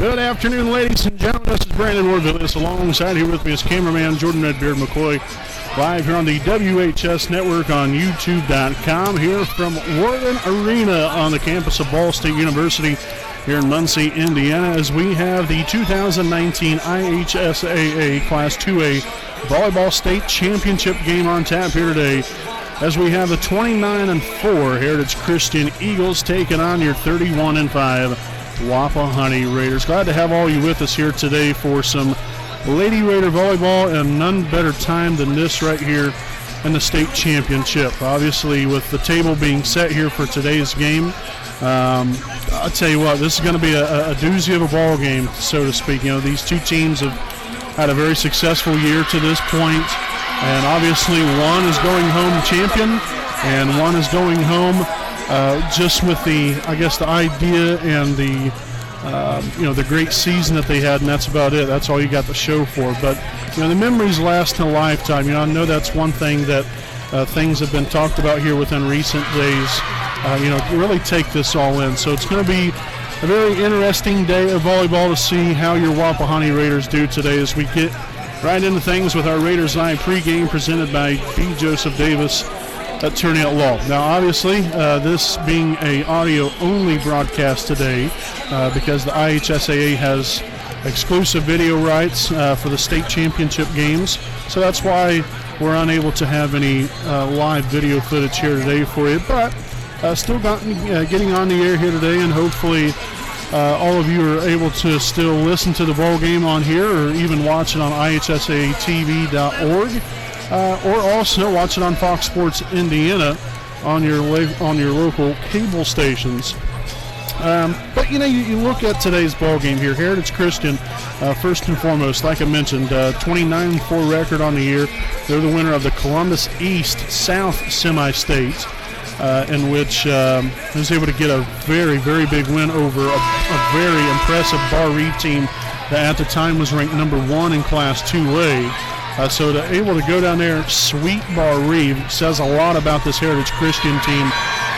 Good afternoon, ladies and gentlemen. This is Brandon Warvillis. Alongside here with me is cameraman Jordan Redbeard McCoy. Live here on the WHS Network on YouTube.com. Here from Worthen Arena on the campus of Ball State University here in Muncie, Indiana, as we have the 2019 IHSAA Class 2A Volleyball State Championship game on tap here today, as we have the 29-4 Heritage Christian Eagles taking on your 31-5 Wapahani Raiders. Glad to have all you with us here today for some Lady Raider volleyball, and none better time than this right here in the state championship. Obviously, with the table being set here for today's game, I'll tell you what, this is going to be a doozy of a ball game, so to speak. You know, these two teams have had a very successful year to this point, and obviously one is going home champion, and one is going home just with the, I guess, the idea and the, the great season that they had, and that's about it. That's all you got to show for. But, the memories last a lifetime. I know that's one thing that things have been talked about here within recent days. Really take this all in. So it's going to be a very interesting day of volleyball to see how your Wapahani Raiders do today as we get right into things with our Raiders Live pregame presented by B. Joseph Davis Attorney at Law. Now, obviously, this being a audio-only broadcast today because the IHSAA has exclusive video rights for the state championship games. So that's why we're unable to have any live video footage here today for you. But still getting on the air here today, and hopefully all of you are able to still listen to the ball game on here, or even watch it on ihsaatv.org. Or also watch it on Fox Sports Indiana on your local cable stations. But you look at today's ball game here. Heritage Christian, first and foremost, like I mentioned, 29-4 record on the year. They're the winner of the Columbus East-South semi-state, in which was able to get a very, very big win over a very impressive Bar Reeve team that at the time was ranked number 1 in Class 2A. So to able to go down there and sweep Bar Reeve says a lot about this Heritage Christian team.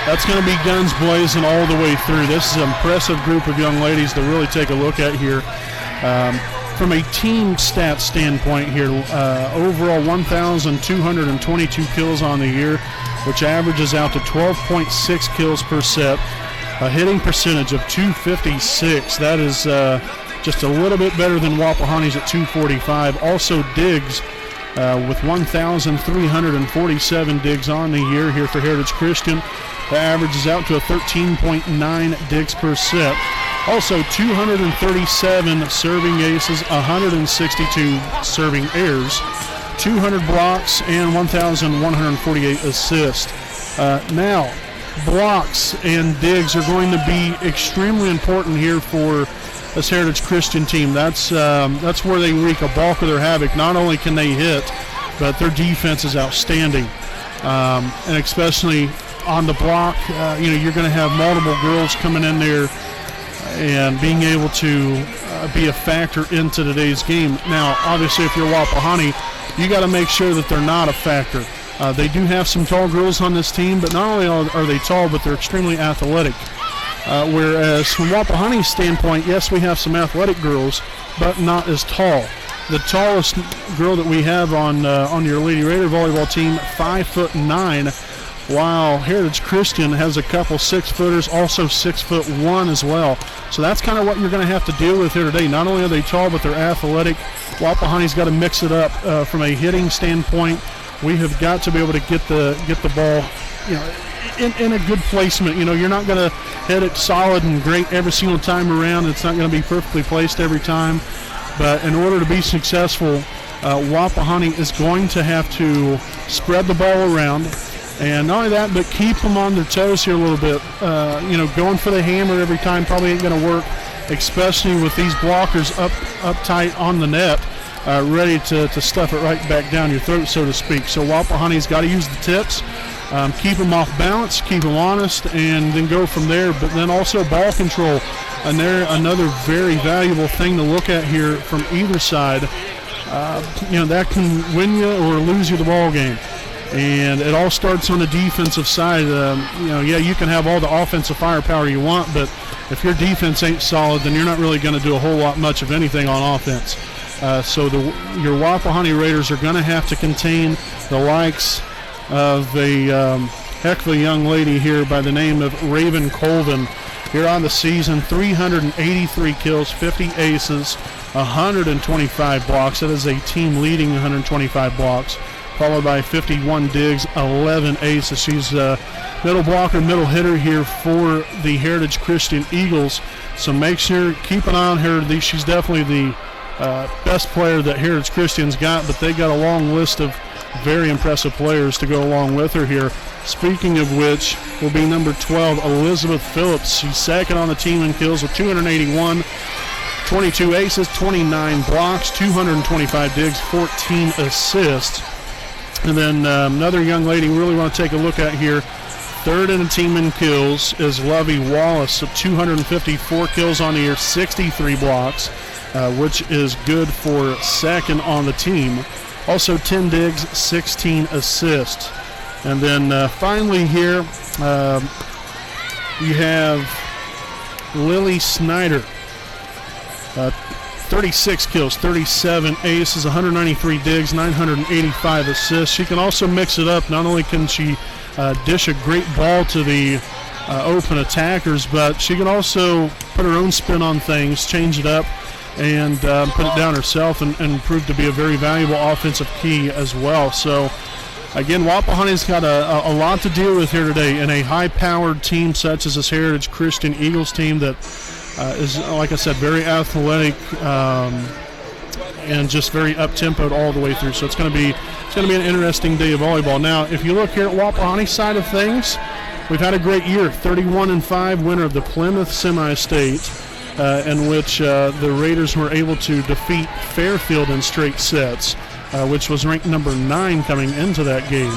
That's going to be guns blazing all the way through. This is an impressive group of young ladies to really take a look at here. From a team stats standpoint here, overall 1,222 kills on the year, which averages out to 12.6 kills per set. A hitting percentage of .256. That is just a little bit better than Wapahani's at .245. Also digs with 1,347 digs on the year here for Heritage Christian. The average is out to a 13.9 digs per set. Also 237 serving aces, 162 serving errors, 200 blocks, and 1,148 assists. Now, blocks and digs are going to be extremely important here for this Heritage Christian team. That's where they wreak a bulk of their havoc. Not only can they hit, but their defense is outstanding. And especially on the block, you're going to have multiple girls coming in there and being able to be a factor into today's game. Now, obviously, if you're Wapahani, you got to make sure that they're not a factor. They do have some tall girls on this team, but not only are they tall, but they're extremely athletic. Whereas from Wapahani's standpoint, yes, we have some athletic girls, but not as tall. The tallest girl that we have on your Lady Raider volleyball team, 5'9", while Heritage Christian has a couple 6-footers, also 6'1" as well. So that's kind of what you're going to have to deal with here today. Not only are they tall, but they're athletic. Wapahani's got to mix it up from a hitting standpoint. We have got to be able to get the ball, in a good placement. You're not going to hit it solid and great every single time around. It's not going to be perfectly placed every time. But in order to be successful, Wapahani is going to have to spread the ball around. And not only that, but keep them on their toes here a little bit. Going for the hammer every time probably ain't going to work, especially with these blockers up tight on the net, ready to stuff it right back down your throat, so to speak. So Wapahani's got to use the tips. Keep them off balance, keep them honest, and then go from there. But then also ball control, and they're another very valuable thing to look at here from either side. That can win you or lose you the ball game. And it all starts on the defensive side. You can have all the offensive firepower you want, but if your defense ain't solid, then you're not really going to do a whole lot much of anything on offense. So your Wapahani Raiders are going to have to contain the likes of a heck of a young lady here by the name of Raven Colvin. Here on the season, 383 kills, 50 aces, 125 blocks. That is a team-leading 125 blocks, followed by 51 digs, 11 aces. She's a middle blocker, middle hitter here for the Heritage Christian Eagles. So make sure, keep an eye on her. She's definitely the best player that Heritage Christian's got, but they got a long list of very impressive players to go along with her here. Speaking of which, will be number 12, Elizabeth Phillips. She's second on the team in kills with 281, 22 aces, 29 blocks, 225 digs, 14 assists. And then another young lady we really want to take a look at here, third in the team in kills, is Lovey Wallace. So 254 kills on the year, 63 blocks, which is good for second on the team. Also 10 digs, 16 assists. And then finally here, you have Lily Snyder. 36 kills, 37 aces, 193 digs, 985 assists. She can also mix it up. Not only can she dish a great ball to the open attackers, but she can also put her own spin on things, change it up, and put it down herself and prove to be a very valuable offensive key as well. So again, Wapahani's got a lot to deal with here today in a high-powered team such as this Heritage Christian Eagles team that is, like I said, very athletic and just very up-tempoed all the way through. So it's going to be an interesting day of volleyball. Now, if you look here at Wapahani's side of things, we've had a great year. 31-5 winner of the Plymouth Semi-State, in which the Raiders were able to defeat Fairfield in straight sets, which was ranked number 9 coming into that game.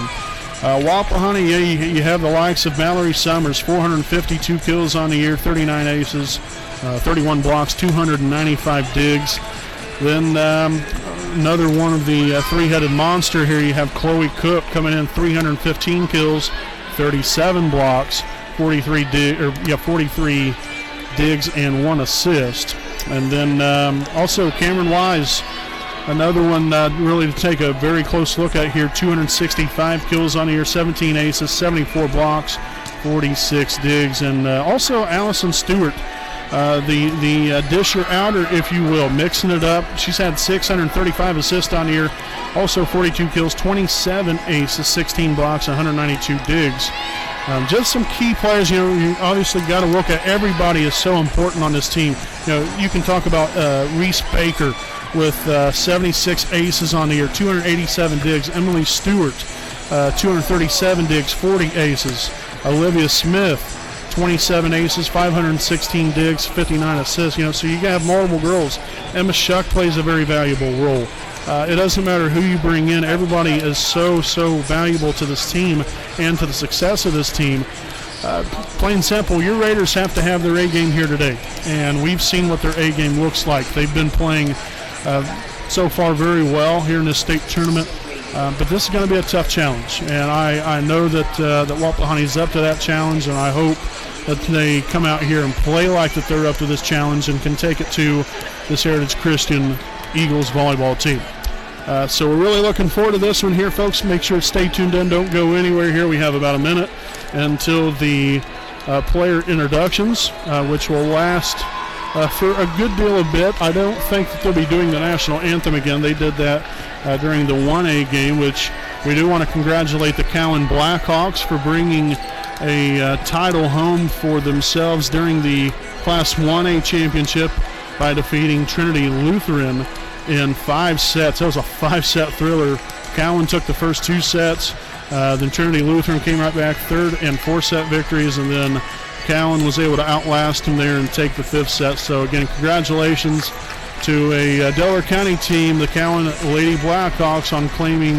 Wapahani, you have the likes of Mallory Summers, 452 kills on the year, 39 aces, 31 blocks, 295 digs. Then another one of the three-headed monster here, you have Chloe Cook coming in, 315 kills, 37 blocks, 43 digs and 1 assist. And then also Cameron Wise, another one really to take a very close look at here, 265 kills on the year, 17 aces, 74 blocks, 46 digs. And also Allison Stewart, the disher outer, if you will, mixing it up. She's had 635 assists on the year, also 42 kills, 27 aces, 16 blocks, 192 digs. Just some key players. You obviously got to look at everybody is so important on this team. You can talk about Reese Baker with 76 aces on the year, 287 digs. Emily Stewart, 237 digs, 40 aces. Olivia Smith, 27 aces, 516 digs, 59 assists. So you have multiple girls. Emma Shuck plays a very valuable role. It doesn't matter who you bring in. Everybody is so valuable to this team and to the success of this team. Plain simple, your Raiders have to have their A-game here today, and we've seen what their A-game looks like. They've been playing so far very well here in this state tournament, but this is going to be a tough challenge, and I know that Wapahani's up to that challenge, and I hope that they come out here and play like that they're up to this challenge and can take it to this Heritage Christian Eagles volleyball team. So we're really looking forward to this one here, folks. Make sure to stay tuned in. Don't go anywhere here. We have about a minute until the player introductions, which will last for a good deal of bit. I don't think that they'll be doing the national anthem again. They did that during the 1A game, which we do want to congratulate the Cowan Blackhawks for bringing a title home for themselves during the Class 1A championship by defeating Trinity Lutheran in 5 sets. That was a 5-set thriller. Cowan took the first 2 sets. Then Trinity Lutheran came right back, 3rd and 4th-set victories, and then Cowan was able to outlast him there and take the 5th set. So again, congratulations to a Delaware County team, the Cowan Lady Blackhawks, on claiming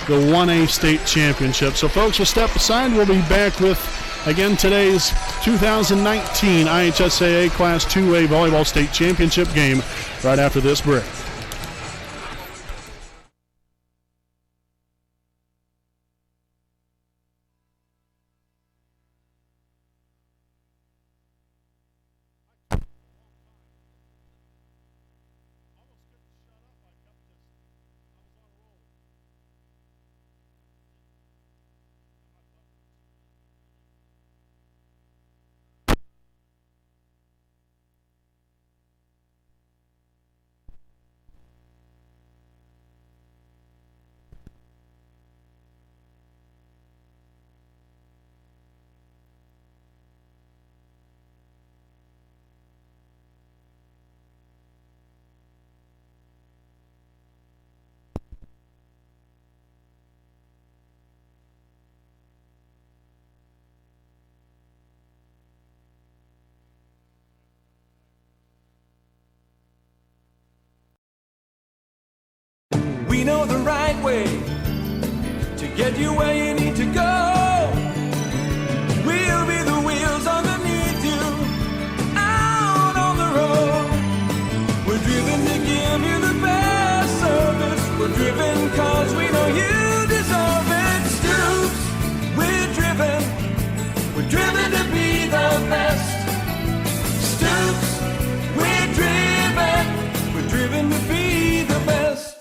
the 1A state championship. So folks, we'll step aside. We'll be back with, again, today's 2019 IHSAA Class 2A Volleyball State Championship game right after this break. way to get you where you need to go. We'll be the wheels underneath you out on the road. We're driven to give you the best service. We're driven cause we know you deserve it. Stoops, we're driven to be the best. Stoops, we're driven to be the best.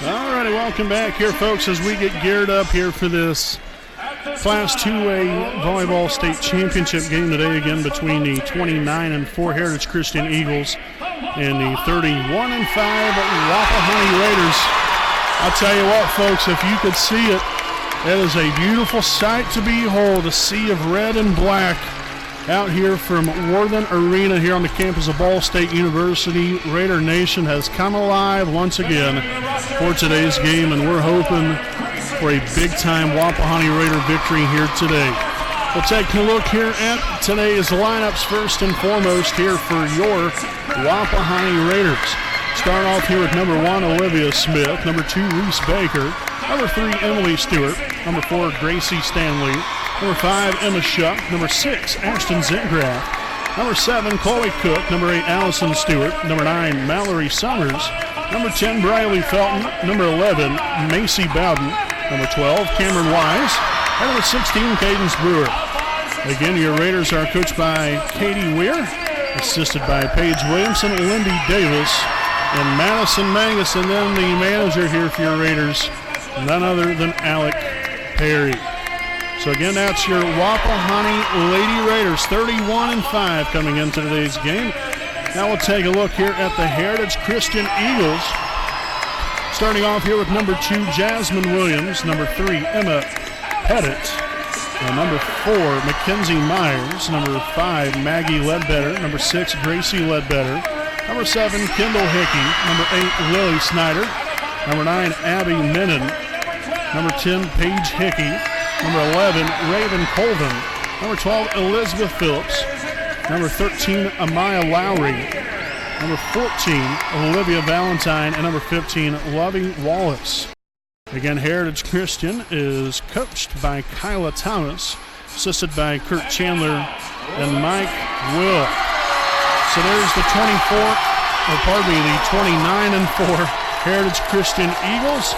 All righty, welcome back here, folks, as we get geared up here for this Class 2A Volleyball State Championship game today, again between the 29-4 Heritage Christian Eagles and the 31-5 Wapahani Raiders. I'll tell you what, folks, if you could see it, it is a beautiful sight to behold, a sea of red and black out here from Worthen Arena here on the campus of Ball State University. Raider Nation has come alive once again for today's game, and we're hoping for a big-time Wapahani Raider victory here today. We'll take a look here at today's lineups first and foremost here for your Wapahani Raiders. Start off here with number 1, Olivia Smith, number 2, Reese Baker, number 3, Emily Stewart, number 4, Gracie Stanley, number 5, Emma Shuck, number 6, Ashton Zentgraff, number 7, Chloe Cook, number 8, Allison Stewart, number 9, Mallory Summers, number 10, Briley Felton, number 11, Macy Bowden, number 12, Cameron Wise, and number 16, Cadence Brewer. Again, your Raiders are coached by Katie Weir, assisted by Paige Williamson, Lindy Davis, and Madison Mangus, and then the manager here for your Raiders, none other than Alec Perry. So again, that's your Wapahani Lady Raiders, 31-5 coming into today's game. Now we'll take a look here at the Heritage Christian Eagles. Starting off here with number 2, Jasmine Williams, number 3, Emma Pettit, number 4, Mackenzie Myers, number 5, Maggie Ledbetter, number 6, Gracie Ledbetter, number 7, Kendall Hickey, number 8, Lily Snyder, number 9, Abby Menon, number 10, Paige Hickey, number 11, Raven Colvin, number 12, Elizabeth Phillips, number 13, Amaya Lowry, number 14, Olivia Valentine, and number 15, Lovey Wallace. Again, Heritage Christian is coached by Kyla Thomas, assisted by Kurt Chandler and Mike Will. So there's the 29-4 Heritage Christian Eagles.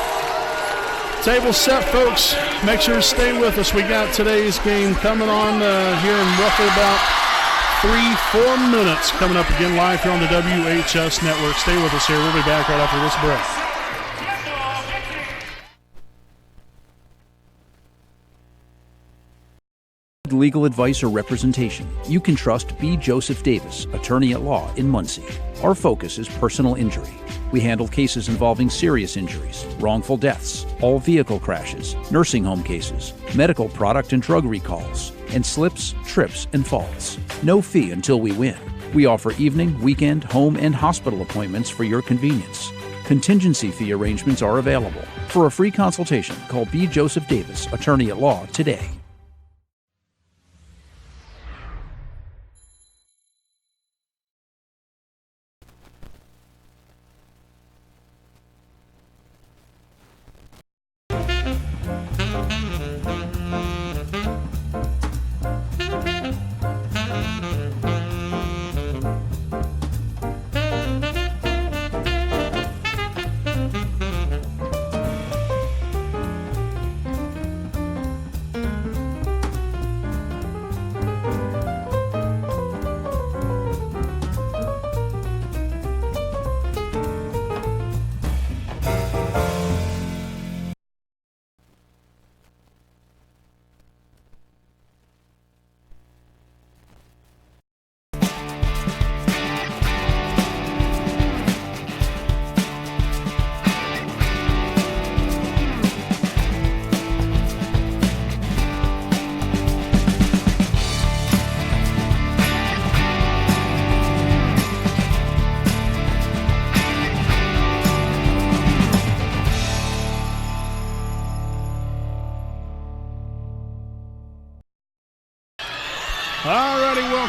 Table set, folks. Make sure to stay with us. We got today's game coming on here in roughly about 3-4 minutes. Coming up again live here on the WHS Network. Stay with us here. We'll be back right after this break. Legal advice or representation, you can trust B. Joseph Davis, attorney at law in Muncie. Our focus is personal injury. We handle cases involving serious injuries, wrongful deaths, all vehicle crashes, nursing home cases, medical product and drug recalls, and slips, trips, and falls. No fee until we win. We offer evening, weekend, home, and hospital appointments for your convenience. Contingency fee arrangements are available. For a free consultation, call B. Joseph Davis, attorney at law, today.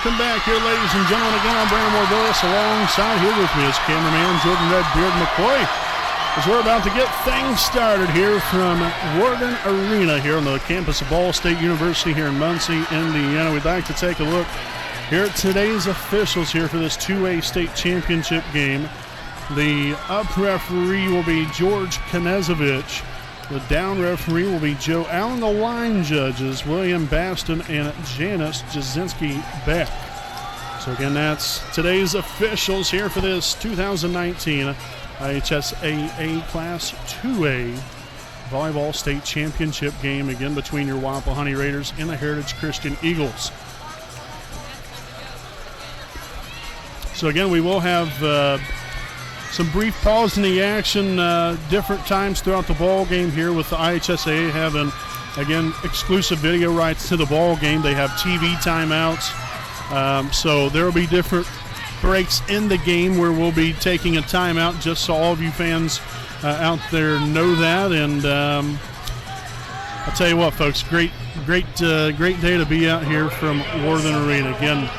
Welcome back here, ladies and gentlemen. Again, I'm Brandon Morbillis. Alongside here with me is cameraman Jordan Redbeard McCoy, as we're about to get things started here from Worden Arena here on the campus of Ball State University here in Muncie, Indiana. We'd like to take a look here at today's officials here for this 2A state championship game. The up referee will be George Knezovich. The down referee will be Joe Allen. The line judges, William Baston and Janice Jasinski-Beck. So again, that's today's officials here for this 2019 IHSAA Class 2A Volleyball State Championship game, again between your Wapahani Raiders and the Heritage Christian Eagles. So again, we will have some brief pause in the action, different times throughout the ball game here, with the IHSAA having, again, exclusive video rights to the ball game. They have TV timeouts, so there will be different breaks in the game where we'll be taking a timeout, just so all of you fans out there know that. And I'll tell you what, folks, great day to be out here from Worden Arena. Again,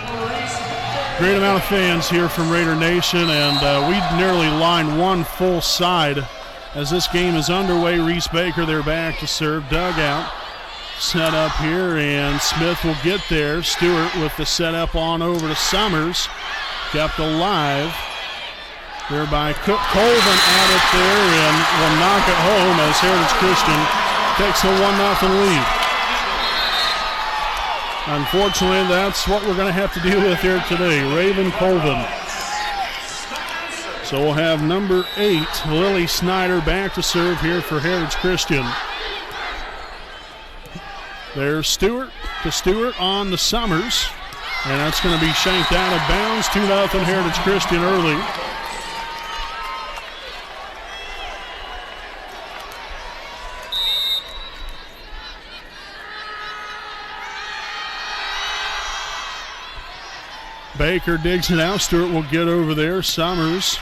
great amount of fans here from Raider Nation, and we nearly line one full side as this game is underway. Reese Baker, they're back to serve. Dugout set up here, and Smith will get there. Stewart with the setup on over to Summers. Kept alive there by Cook. Colvin at it there, and will knock it home as Heritage Christian takes a 1-0 lead. Unfortunately, that's what we're going to have to deal with here today. Raven Colvin. So we'll have number 8, Lily Snyder, back to serve here for Heritage Christian. There's Stewart to Stewart on the Summers. And that's going to be shanked out of bounds. 2-0 Heritage Christian early. Baker digs it out. Stewart will get over there. Summers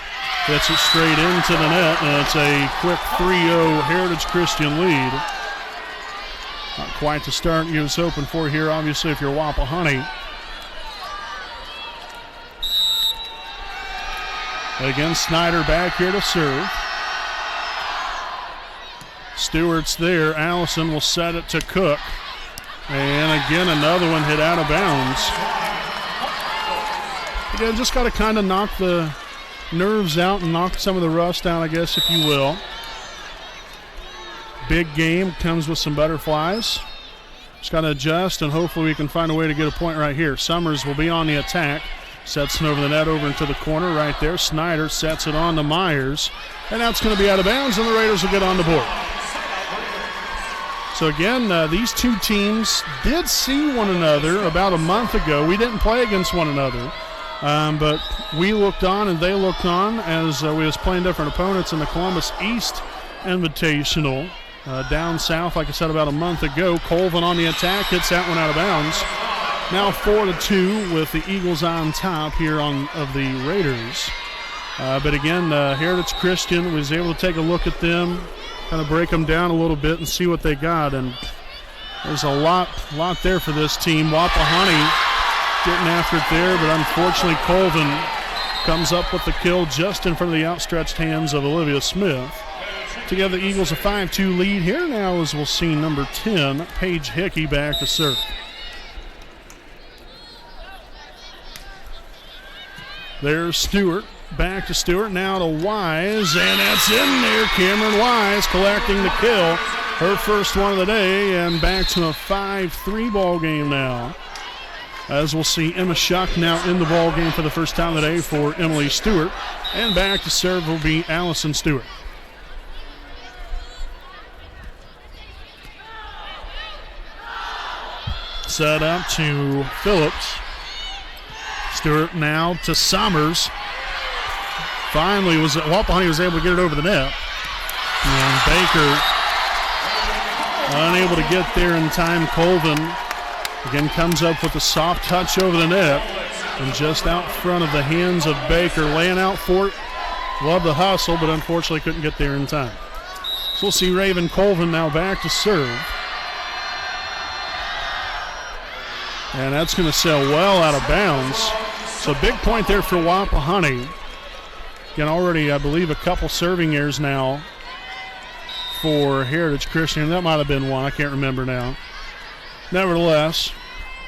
gets it straight into the net, and it's a quick 3-0 Heritage Christian lead. Not quite the start you was hoping for here, obviously, if you're Wapahani. Again, Snyder back here to serve. Stewart's there. Allison will set it to Cook. And again, another one hit out of bounds. Again, just got to kind of knock the nerves out and knock some of the rust out, I guess, if you will. Big game comes with some butterflies. Just got to adjust, and hopefully we can find a way to get a point right here. Summers will be on the attack. Sets it over the net, over into the corner right there. Snyder sets it on to Myers. And that's going to be out of bounds, and the Raiders will get on the board. So again, these two teams did see one another about a month ago. We didn't play against one another. But we looked on and they looked on as we was playing different opponents in the Columbus East Invitational. Down south, like I said, about a month ago. Colvin on the attack, hits that one out of bounds. Now 4-2 with the Eagles on top here of the Raiders. But again, Heritage Christian was able to take a look at them, kind of break them down a little bit and see what they got. And there's a lot there for this team. Wapahani getting after it there, but unfortunately Colvin comes up with the kill just in front of the outstretched hands of Olivia Smith. To give the Eagles a 5-2 lead here now, as we'll see number 10, Paige Hickey, back to serve. There's Stewart, back to Stewart, now to Wise, and that's in there. Cameron Wise collecting the kill, her first one of the day, and back to a 5-3 ball game now. As we'll see Emma Shuck now in the ball game for the first time today for Emily Stewart, and back to serve will be Allison Stewart. Set up to Phillips. Stewart now to Summers. Finally, Wapahani was able to get it over the net. And Baker unable to get there in time. Colvin again comes up with a soft touch over the net. And just out front of the hands of Baker, laying out for it. Love the hustle, but unfortunately couldn't get there in time. So we'll see Raven Colvin now back to serve. And that's going to sail well out of bounds. So big point there for Wapahani. Again, already, I believe, a couple serving errors now for Heritage Christian. That might have been one. I can't remember now. Nevertheless,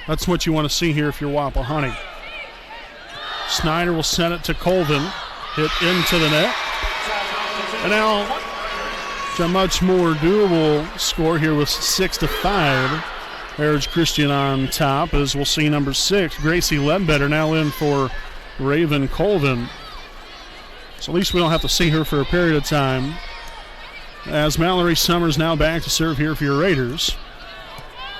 that's what you want to see here if you're Wapahani. Snyder will send it to Colvin. Hit into the net. And now it's a much more doable score here with 6-5. Heritage Christian on top, as we'll see number 6, Gracie Ledbetter, now in for Raven Colvin. So at least we don't have to see her for a period of time. As Mallory Summers now back to serve here for your Raiders.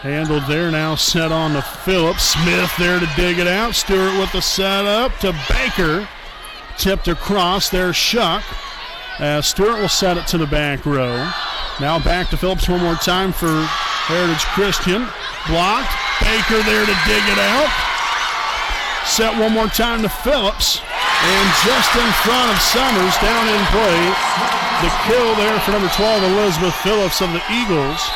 Handled there, now set on to Phillips. Smith there to dig it out. Stewart with the setup to Baker. Tipped across, there's Shuck. As Stewart will set it to the back row. Now back to Phillips one more time for Heritage Christian. Blocked. Baker there to dig it out. Set one more time to Phillips. And just in front of Summers, down in play, the kill there for number 12, Elizabeth Phillips of the Eagles.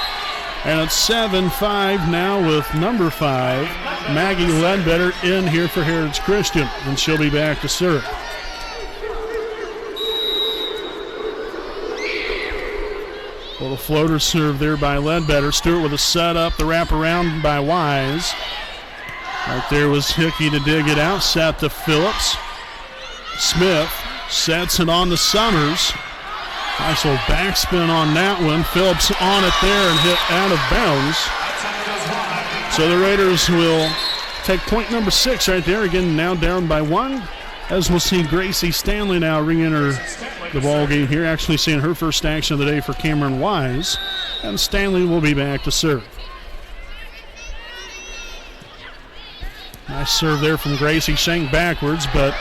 And it's 7-5 now with number 5, Maggie Ledbetter, in here for Heritage Christian. And she'll be back to serve. Little floater serve there by Ledbetter. Stewart with a setup, the wraparound by Wise. Right there was Hickey to dig it out. Set to Phillips. Smith sets it on to Summers. Nice little backspin on that one. Phillips on it there and hit out of bounds. So the Raiders will take point number 6 right there. Again, now down by 1. As we'll see Gracie Stanley now re-enter the ball game here. Actually seeing her first action of the day for Cameron Wise. And Stanley will be back to serve. Nice serve there from Gracie. Shanked backwards, but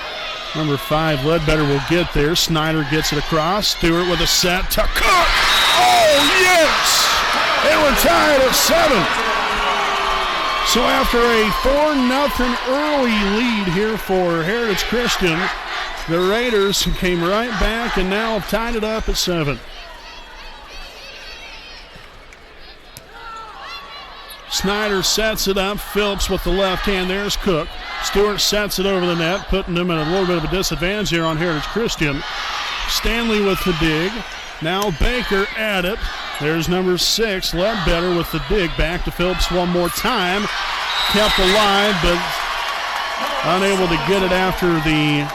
number 5, Ledbetter, will get there. Snyder gets it across. Stewart with a set to Cook. Oh, yes! And we're tied at 7. So after a 4-0 early lead here for Heritage Christian, the Raiders came right back and now have tied it up at 7. Snyder sets it up. Phillips with the left hand. There's Cook. Stewart sets it over the net, putting them in a little bit of a disadvantage here on Heritage Christian. Stanley with the dig. Now Baker at it. There's number 6, Ledbetter with the dig. Back to Phillips one more time. Kept alive, but unable to get it after the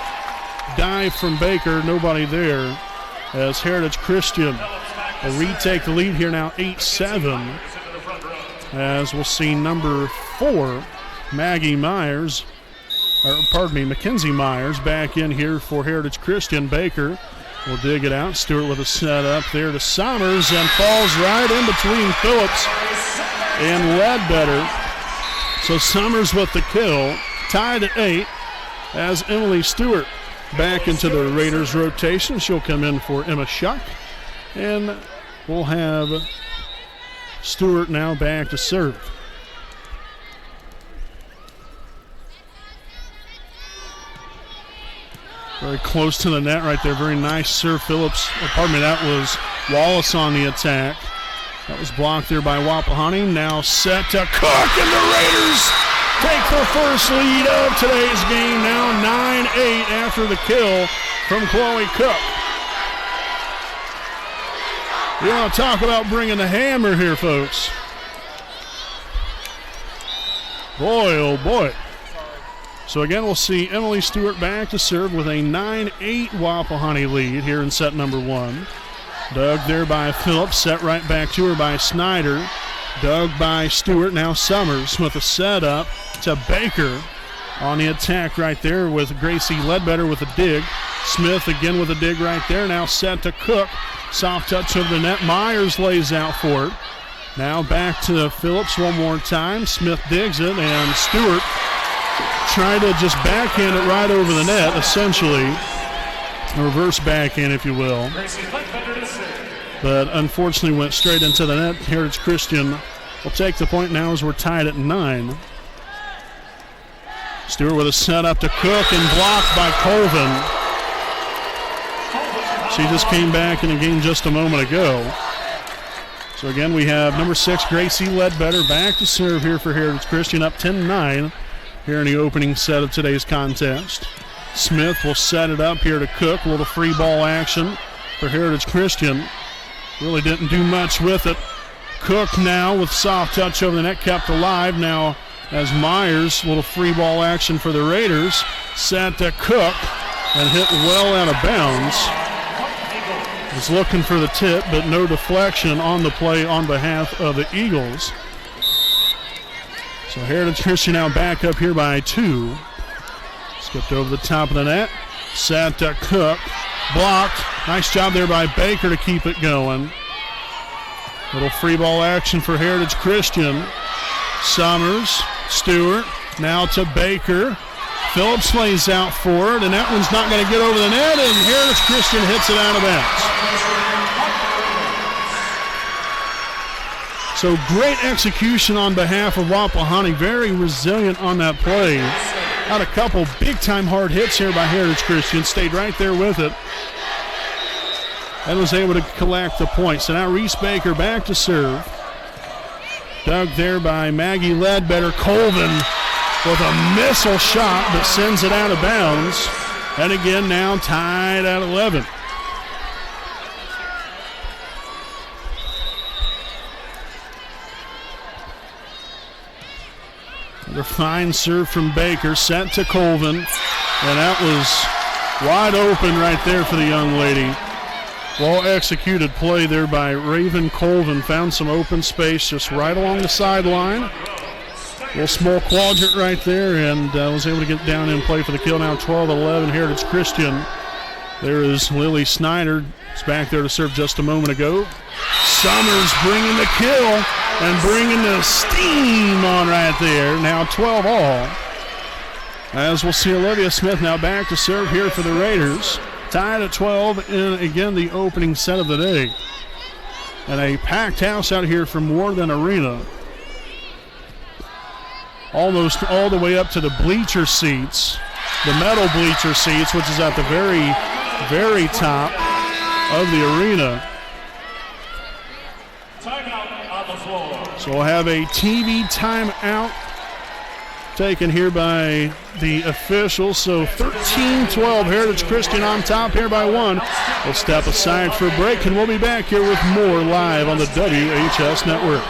dive from Baker. Nobody there as Heritage Christian will retake the lead here now 8-7. As we'll see number 4, Mackenzie Myers back in here for Heritage Christian. Baker will dig it out. Stewart with a set up there to Summers and falls right in between Phillips and Ledbetter. So Summers with the kill, tied at 8 as Emily Stewart back into the Raiders rotation. She'll come in for Emma Shuck. And we'll have Stewart now back to serve. Very close to the net right there. Very nice serve. That was Wallace on the attack. That was blocked there by Wapahani. Now set to Cook, and the Raiders take the first lead of today's game. Now 9-8 after the kill from Chloe Cook. You want to talk about bringing the hammer here, folks. Boy, oh boy. So again, we'll see Emily Stewart back to serve with a 9-8 Wapahani lead here in set number 1. Dug there by Phillips, set right back to her by Snyder. Dug by Stewart, now Summers with a setup to Baker on the attack right there with Gracie Ledbetter with a dig. Smith again with a dig right there, now set to Cook. Soft touch of the net, Myers lays out for it. Now back to Phillips one more time. Smith digs it, and Stewart tried to just backhand it right over the net, essentially. A reverse backhand, if you will. But unfortunately went straight into the net. Heritage Christian will take the point now as we're tied at 9. Stewart with a set up to Cook and blocked by Colvin. She just came back in the game just a moment ago. So again, we have number 6, Gracie Ledbetter, back to serve here for Heritage Christian, up 10-9 here in the opening set of today's contest. Smith will set it up here to Cook. A little free ball action for Heritage Christian. Really didn't do much with it. Cook now with soft touch over the net, kept alive. Now as Myers, little free ball action for the Raiders. Set to Cook and hit well out of bounds. Was looking for the tip, but no deflection on the play on behalf of the Eagles. So Heritage Christian now back up here by 2. Skipped over the top of the net. Set to Cook. Blocked. Nice job there by Baker to keep it going. Little free ball action for Heritage Christian. Summers, Stewart, now to Baker. Phillips lays out forward, and that one's not going to get over the net, and Heritage Christian hits it out of bounds. So great execution on behalf of Wapahani. Very resilient on that play. Had a couple big-time hard hits here by Heritage Christian. Stayed right there with it. And was able to collect the point. So now Reese Baker back to serve. Dug there by Maggie Ledbetter. Colvin with a missile shot, but sends it out of bounds. And again now tied at 11. Another fine serve from Baker, sent to Colvin. And that was wide open right there for the young lady. Well executed play there by Raven Colvin. Found some open space just right along the sideline. Little small quadrant right there, and was able to get down and play for the kill. Now 12-11 Heritage Christian. There is Lily Snyder. It's back there to serve just a moment ago. Summers bringing the kill and bringing the steam on right there. Now 12 all. As we'll see Olivia Smith now back to serve here for the Raiders. Tied at 12 in, again, the opening set of the day. And a packed house out here from Worthen Arena. Almost all the way up to the bleacher seats, the metal bleacher seats, which is at the very, very top of the arena. Timeout on the floor. So we'll have a TV timeout taken here by the officials. So 13-12, Heritage Christian on top here by 1. We'll step aside for a break, and we'll be back here with more live on the WHS Network.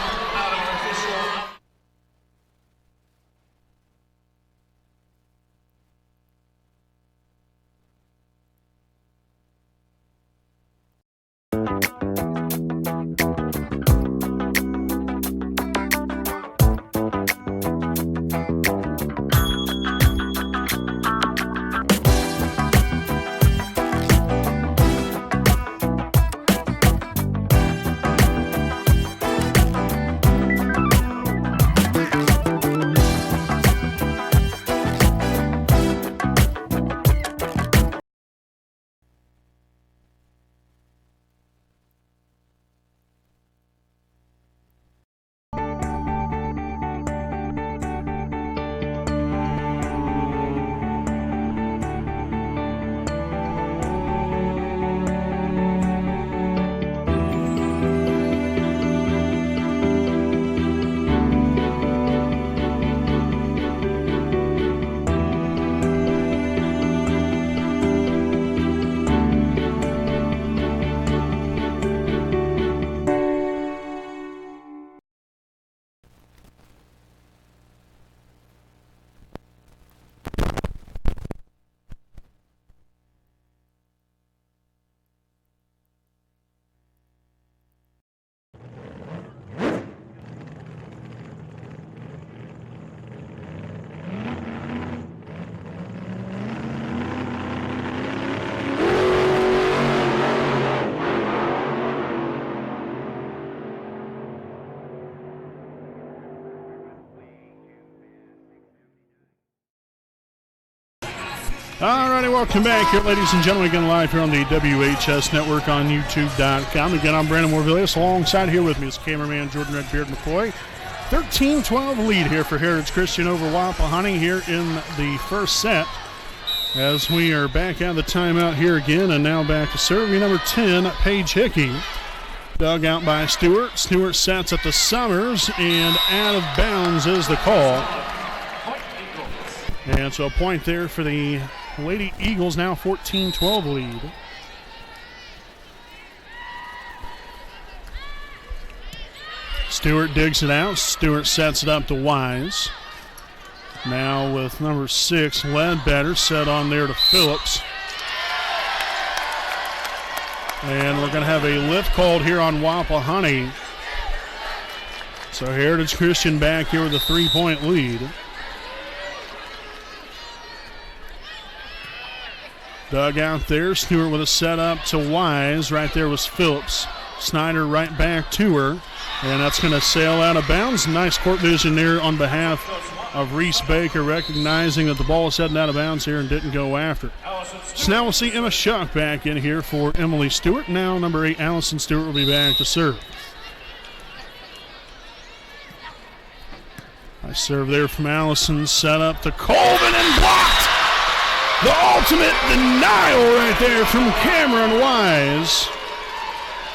All righty, welcome back here, ladies and gentlemen, again live here on the WHS Network on YouTube.com. Again, I'm Brandon Morvillius. Alongside here with me is cameraman Jordan Redbeard McCoy. 13-12 lead here for Heritage Christian over Wapahani here in the first set. As we are back out of the timeout here again, and now back to serving number 10, Paige Hickey. Dug out by Stewart. Stewart sets it to Summers, and out of bounds is the call. And so a point there for the Lady Eagles, now 14-12 lead. Stewart digs it out. Stewart sets it up to Wise. Now with number 6, Ledbetter, set on there to Phillips. And we're going to have a lift called here on Wapahani. So Heritage Christian back here with a 3-point lead. Dug out there. Stewart with a set up to Wise. Right there was Phillips. Snyder right back to her. And that's going to sail out of bounds. Nice court vision there on behalf of Reese Baker, recognizing that the ball is heading out of bounds here and didn't go after it. So now we'll see Emma Shuck back in here for Emily Stewart. Now number 8, Allison Stewart, will be back to serve. Nice serve there from Allison. Set up to Colvin and blocked. The ultimate denial right there from Cameron Wise.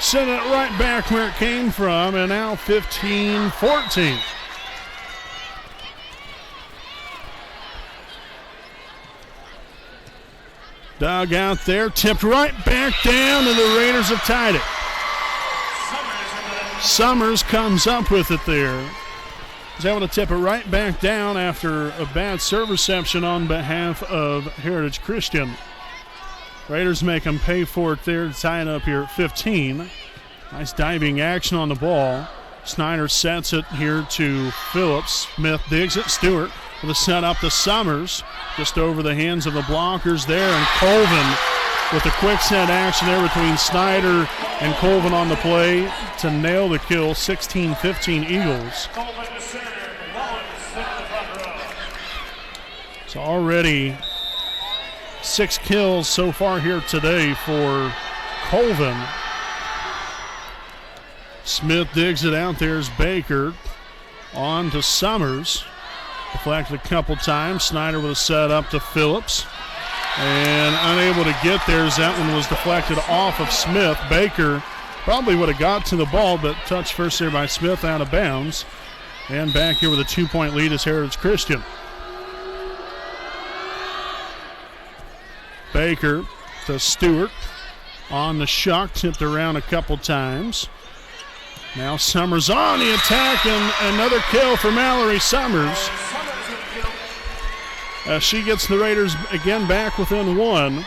Sent it right back where it came from, and now 15-14. Dug out there, tipped right back down, and the Raiders have tied it. Summers comes up with it there. He's able to tip it right back down after a bad serve reception on behalf of Heritage Christian. Raiders make them pay for it there to tie it up here at 15. Nice diving action on the ball. Snyder sets it here to Phillips. Smith digs it. Stewart with a set up to Summers. Just over the hands of the blockers there. And Colvin with a quick set action there between Snyder and Colvin on the play to nail the kill. 16-15 Eagles. So already 6 kills so far here today for Colvin. Smith digs it out. There's Baker. On to Summers. Deflected a couple times. Snyder with a set up to Phillips. And unable to get there as that one was deflected off of Smith. Baker probably would have got to the ball, but touched first there by Smith out of bounds. And back here with a 2-point lead is Heritage Christian. Baker to Stewart. On the Shuck, tipped around a couple times. Now Summers on the attack, and another kill for Mallory Summers. She gets the Raiders again back within 1.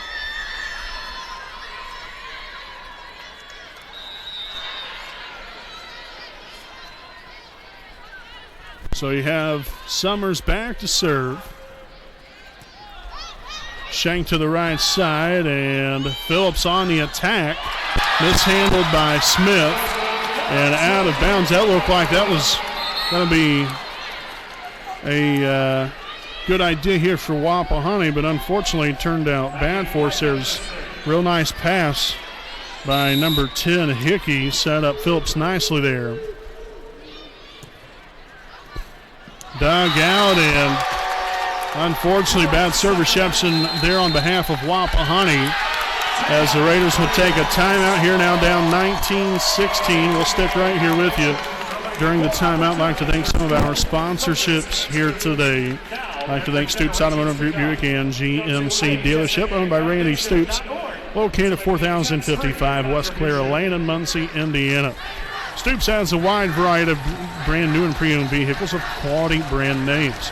So you have Summers back to serve. Shank to the right side, and Phillips on the attack. Mishandled by Smith. And out of bounds. That looked like that was going to be a good idea here for Wapahani, but unfortunately turned out bad for us. There's a real nice pass by number 10, Hickey. Set up Phillips nicely there. Dug out, and unfortunately bad serve reception there on behalf of Wapahani. As the Raiders would take a timeout here, now down 19-16. We'll stick right here with you during the timeout. I'd like to thank some of our sponsorships here today. I'd like to thank Stoops Automotive Group Buick and GMC Dealership, owned by Randy Stoops, located at 4055 West Clara Lane in Muncie, Indiana. Stoops has a wide variety of brand new and pre-owned vehicles of quality brand names.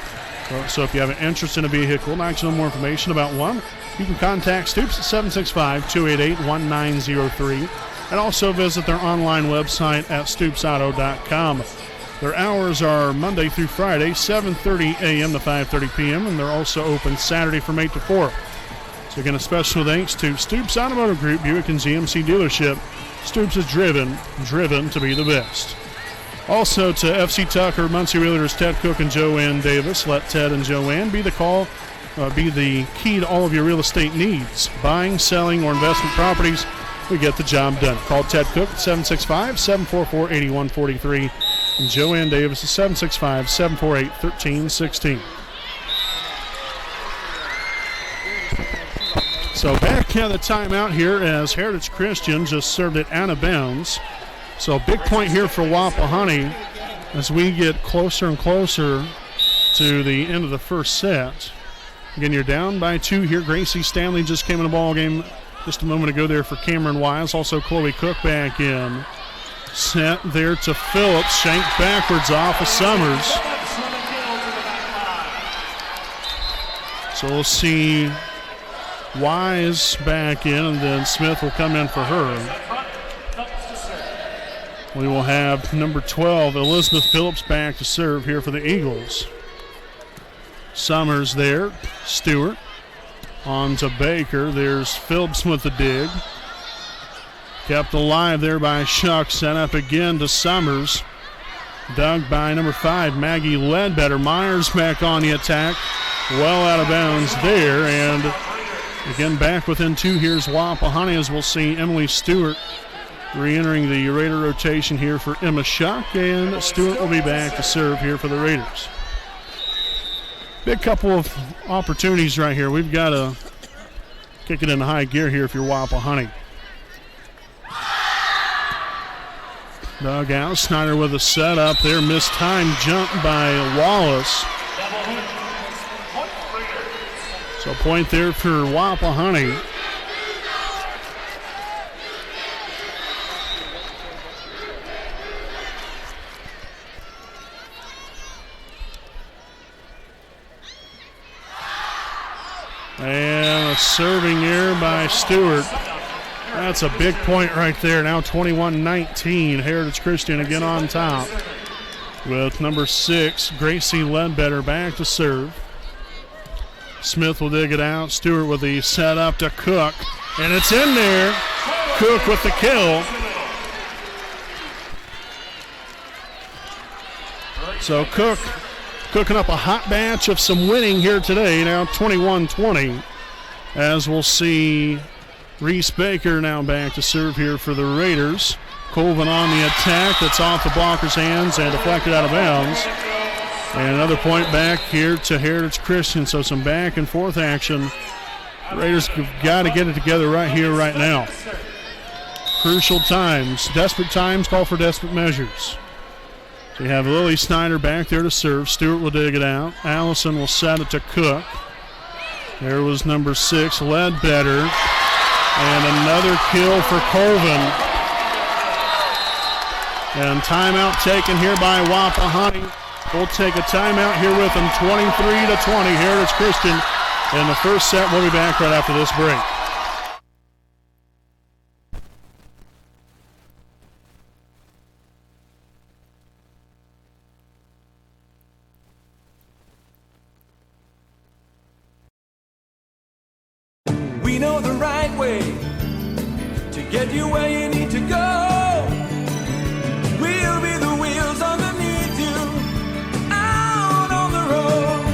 So if you have an interest in a vehicle and like to know more information about one, you can contact Stoops at 765-288-1903 and also visit their online website at stoopsauto.com. Their hours are Monday through Friday, 7:30 a.m. to 5:30 p.m., and they're also open Saturday from 8 to 4. So again, a special thanks to Stoops Automotive Group, Buick and GMC Dealership. Stoops is driven to be the best. Also to FC Tucker, Muncie Realtors, Ted Cook and Joanne Davis. Let Ted and Joanne be the key to all of your real estate needs. Buying, selling, or investment properties, we get the job done. Call Ted Cook at 765-744-8143 and Joanne Davis at 765-748-1316. So back at the timeout here as Heritage Christian just served it out of bounds. So a big point here for Wapahani as we get closer and closer to the end of the first set. Again, you're down by 2 here. Gracie Stanley just came in the ball game just a moment ago there for Cameron Wise. Also Chloe Cook back in. Set there to Phillips. Shanked backwards off of Summers. So we'll see Wise back in, and then Smith will come in for her. We will have number 12, Elizabeth Phillips, back to serve here for the Eagles. Summers there. Stewart on to Baker. There's Phillips with the dig. Kept alive there by Shuck. Set up again to Summers. Dug by number 5, Maggie Ledbetter. Myers back on the attack. Well out of bounds there. And again, back within 2 here's Wapahani, as we'll see Emily Stewart re-entering the Raider rotation here for Emma Shuck. And Stewart will be back to serve here for the Raiders. Big couple of opportunities right here. We've got to kick it into high gear here if you're Wapahani. Dug out. Snyder with a setup there. Missed time jump by Wallace. So point there for Wapahani. And a serving error by Stewart. That's a big point right there. Now 21-19. Heritage Christian again on top with number 6, Gracie Ledbetter, back to serve. Smith will dig it out. Stewart with the setup to Cook. And it's in there. Cook with the kill. So Cook cooking up a hot batch of some winning here today. Now 21-20. As we'll see Reese Baker now back to serve here for the Raiders. Colvin on the attack. That's off the blocker's hands and deflected out of bounds. And another point back here to Heritage Christian. So some back and forth action. The Raiders have got to get it together right here, right now. Crucial times. Desperate times call for desperate measures. So you have Lily Snyder back there to serve. Stewart will dig it out. Allison will set it to Cook. There was number 6, Ledbetter. And another kill for Colvin. And timeout taken here by Wapahani. We'll take a timeout here with them, 23-20, Heritage Christian in the first set. We'll be back right after this break. We know the right way to get you where you need to go. We'll be the wheels underneath you, out on the road.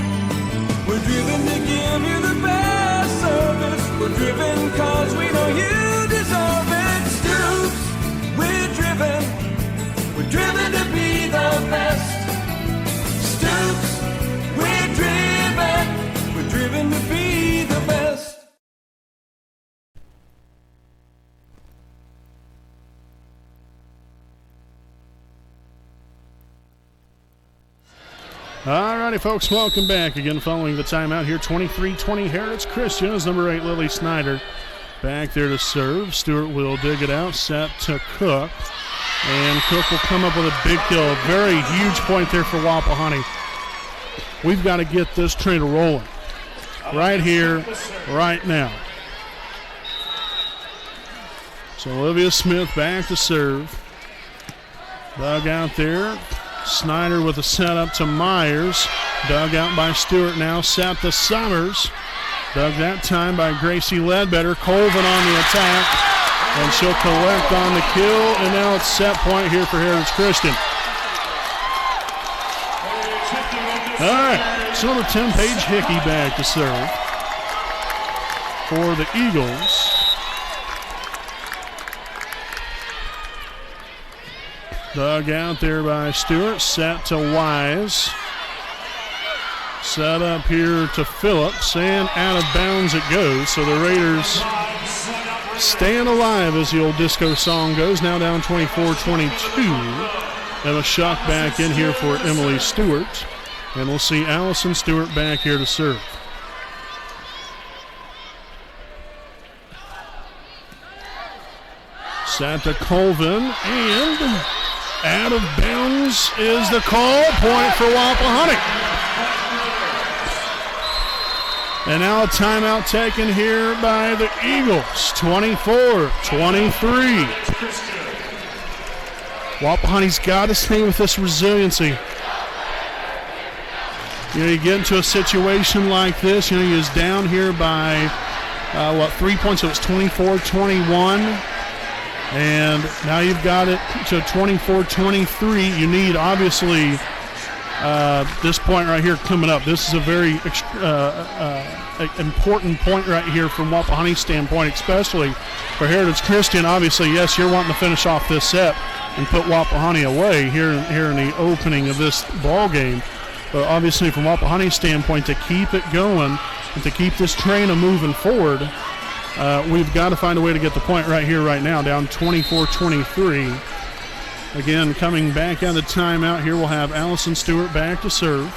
We're driven to give you the best service. We're driven cause we know you deserve it. Stoops, we're driven to be the best. Stoops, we're driven to be the best. All righty, folks, welcome back again following the timeout here. 23-20 Heritage Christian is number 8, Lily Snyder, back there to serve. Stewart will dig it out, set to Cook. And Cook will come up with a big kill. Very huge point there for Wapahani. We've got to get this train rolling right here, right now. So Olivia Smith back to serve. Dug out there. Snyder with a setup to Myers. Dug out by Stewart now. Set to Summers. Dug that time by Gracie Ledbetter. Colvin on the attack. And she'll collect on the kill. And now it's set point here for Heritage Christian. All right. So number 10, Paige Hickey back to serve for the Eagles. Dug out there by Stewart, set to Wise. Set up here to Phillips, and out of bounds it goes. So the Raiders Staying alive, as the old disco song goes. Now down 24-22. Emma Schuck back in here for Emily Stewart. And we'll see Allison Stewart back here to serve. Set to Colvin, and out of bounds is the call. Point for Wapahani. And now a timeout taken here by the Eagles. 24-23. Wapahani's got to stay with this resiliency. You get into a situation like this, he is down here by, 3 points, so it's 24-21. And now you've got it to 24-23. You need, obviously, this point right here coming up. This is a very important point right here from Wapahani's standpoint, especially for Heritage Christian. Obviously, yes, you're wanting to finish off this set and put Wapahani away here in the opening of this ball game. But obviously, from Wapahani's standpoint, to keep it going and to keep this train moving forward, we've got to find a way to get the point right here, right now, down 24-23. Again, coming back out of the timeout here, we'll have Allison Stewart back to serve.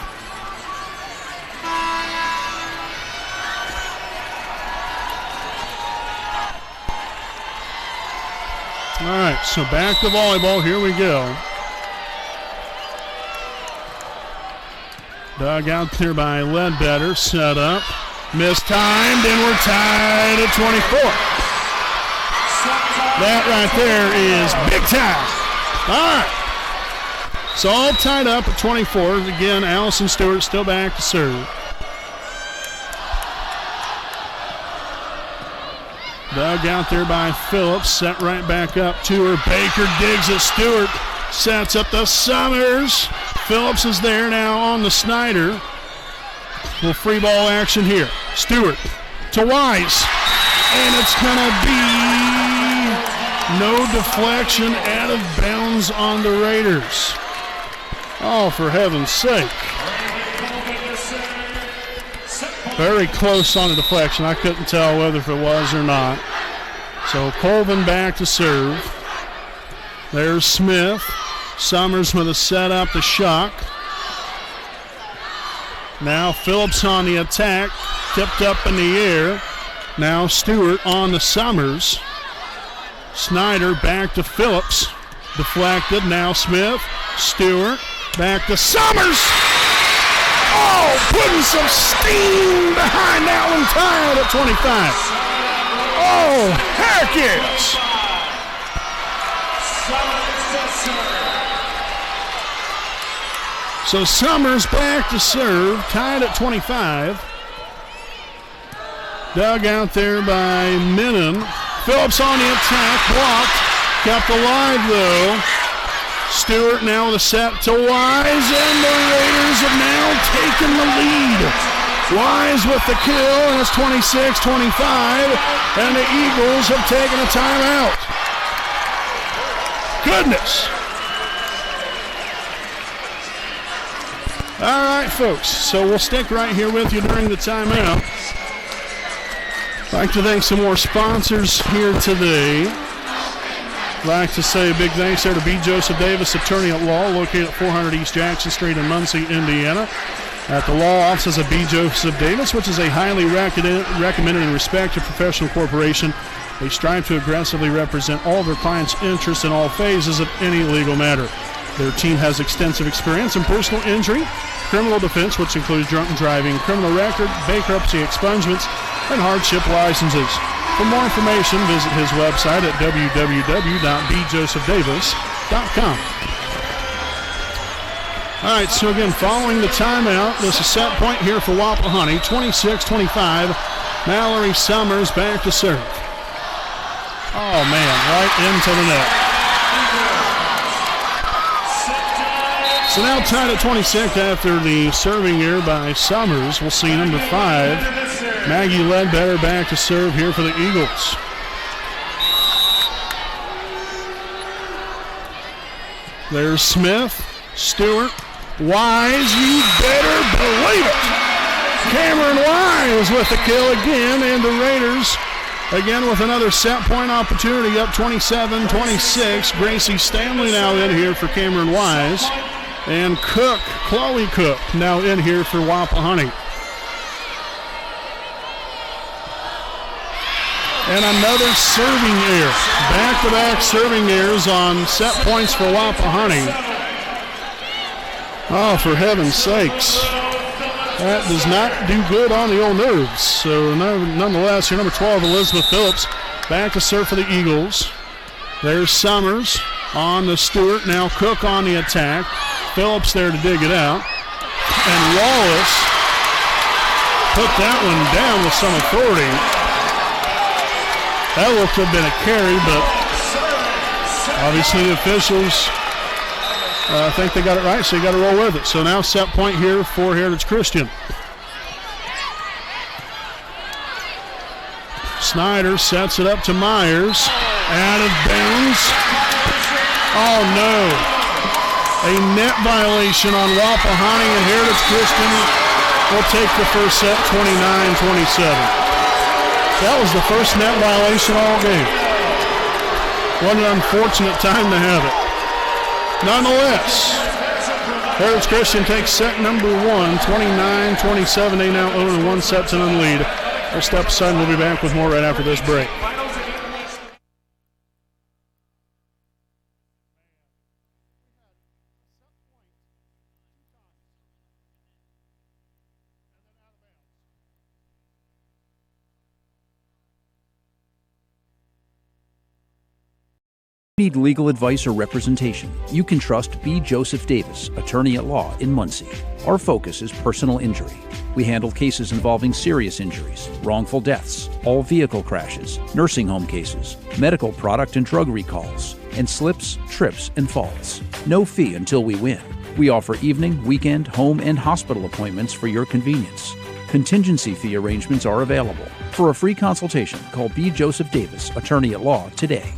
All right, so back to volleyball. Here we go. Dug out there by Ledbetter. Set up. Mistimed, and we're tied at 24. That right there is big time. All right. So all tied up at 24. Again, Allison Stewart still back to serve. Dug out there by Phillips. Set right back up to her. Baker digs at Stewart. Sets up the Summers. Phillips is there now on the Snyder. Little free ball action here. Stewart to Wise. And it's going to be no deflection, out of bounds on the Raiders. Oh, for heaven's sake. Very close on the deflection. I couldn't tell whether if it was or not. So Colvin back to serve. There's Smith. Summers with a set up to Schuck. Now Phillips on the attack. Tipped up in the air. Now Stewart on the Summers. Snyder back to Phillips. Deflected. Now Smith. Stewart. Back to Summers. Oh, putting some steam behind that one. Tied at 25. Oh, heck yes. So Summers back to serve, tied at 25. Dug out there by Minnan. Phillips on the attack, blocked. Kept alive though. Stewart now with a set to Wise, and the Raiders have now taken the lead. Wise with the kill, and it's 26-25, and the Eagles have taken a timeout. Goodness. All right, folks, so we'll stick right here with you during the timeout. I'd like to thank some more sponsors here today. I'd like to say a big thanks there to B. Joseph Davis, attorney at law, located at 400 East Jackson Street in Muncie, Indiana. At the law offices of B. Joseph Davis, which is a highly recommended and respected professional corporation. They strive to aggressively represent all of their clients' interests in all phases of any legal matter. Their team has extensive experience in personal injury, criminal defense, which includes drunken driving, criminal record, bankruptcy expungements, and hardship licenses. For more information, visit his website at www.bjosephdavis.com. All right, so again, following the timeout, this is set point here for Wapahani, 26-25. Mallory Summers back to serve. Oh, man, right into the net. So now tied at 26 after the serving error by Summers. We'll see number 5, Maggie Ledbetter, back to serve here for the Eagles. There's Smith, Stewart, Wise, you better believe it. Cameron Wise with the kill again, and the Raiders Again with another set point opportunity, up 27-26. Gracie Stanley now in here for Cameron Wise. And Chloe Cook, now in here for Wapahani. And another serving error. Back-to-back serving errors on set points for Wapahani. Oh, for heaven's sakes. That does not do good on the old nerves. So nonetheless, your number 12, Elizabeth Phillips, back to serve for the Eagles. There's Summers on the Stewart. Now Cook on the attack. Phillips there to dig it out. And Wallace put that one down with some authority. That looked to have been a carry, but obviously the officials think they got it right, so you got to roll with it. So now set point here for Heritage Christian. Snyder sets it up to Myers. Out of bounds. Oh no. A net violation on Wapahani, and Heritage Christian will take the first set 29-27. That was the first net violation all game. What an unfortunate time to have it. Nonetheless, Heritage Christian takes set number 1, 29-27. They now own a 1-0 lead. We'll step aside and we'll be back with more right after this break. Need legal advice or representation, you can trust B. Joseph Davis, attorney at law in Muncie. Our focus is personal injury. We handle cases involving serious injuries, wrongful deaths, all vehicle crashes, nursing home cases, medical product and drug recalls, and slips, trips, and falls. No fee until we win. We offer evening, weekend, home, and hospital appointments for your convenience. Contingency fee arrangements are available. For a free consultation, call B. Joseph Davis, attorney at law, today.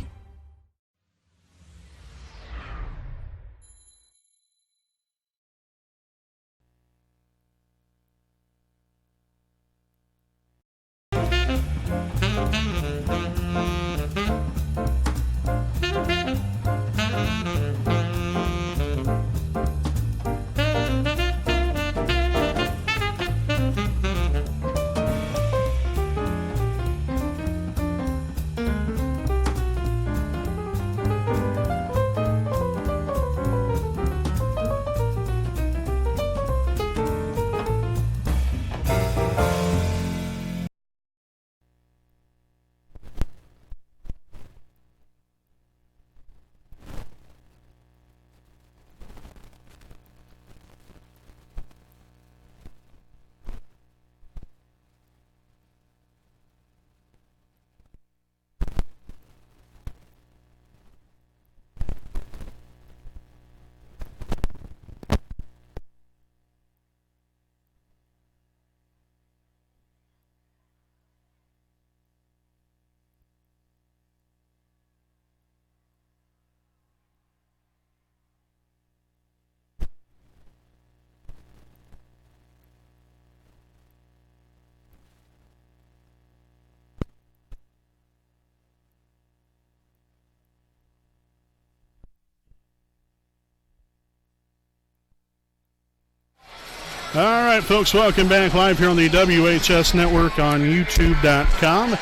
All right, folks, welcome back live here on the WHS Network on YouTube.com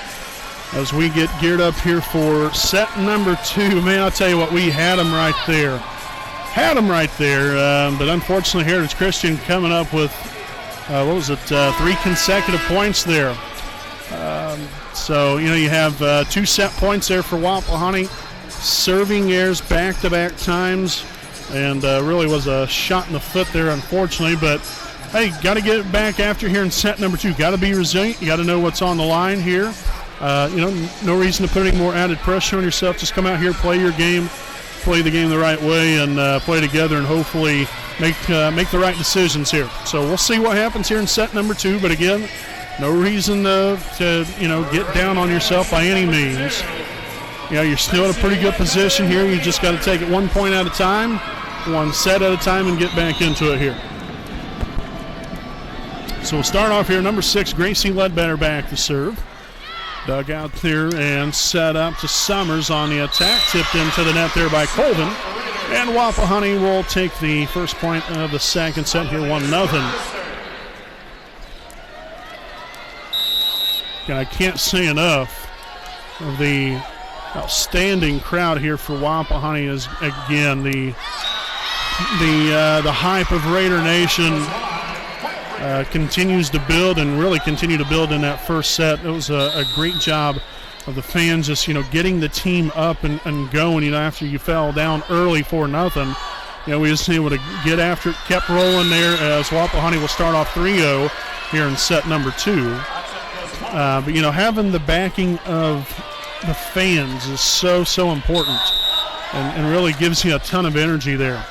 as we get geared up here for set number 2. Man, I'll tell you what, we had them right there. But unfortunately, Heritage Christian coming up with, 3 consecutive points there. So, you have 2 set points there for Wapahani. Serving errors back-to-back times, and really was a shot in the foot there, unfortunately, but hey, got to get back after here in set number 2. Got to be resilient. You got to know what's on the line here. No reason to put any more added pressure on yourself. Just come out here, play your game, play the game the right way, and play together, and hopefully make the right decisions here. So we'll see what happens here in set number 2. But again, no reason to get down on yourself by any means. You're still in a pretty good position here. You just got to take it 1 point at a time, 1 set at a time, and get back into it here. So we'll start off here. Number 6, Gracie Ledbetter back to serve. Dug out there and set up to Summers on the attack. Tipped into the net there by Colvin. And Wapahani will take the first point of the second set here, 1-0. I can't say enough of the outstanding crowd here for Wapahani. Is again the hype of Raider Nation continues to build and really continue to build in that first set. It was a great job of the fans just, getting the team up and going, after you fell down early 4-0. We just able to get after it, kept rolling there as Wapahani will start off 3-0 here in set number 2. But, having the backing of the fans is so important and really gives you a ton of energy there.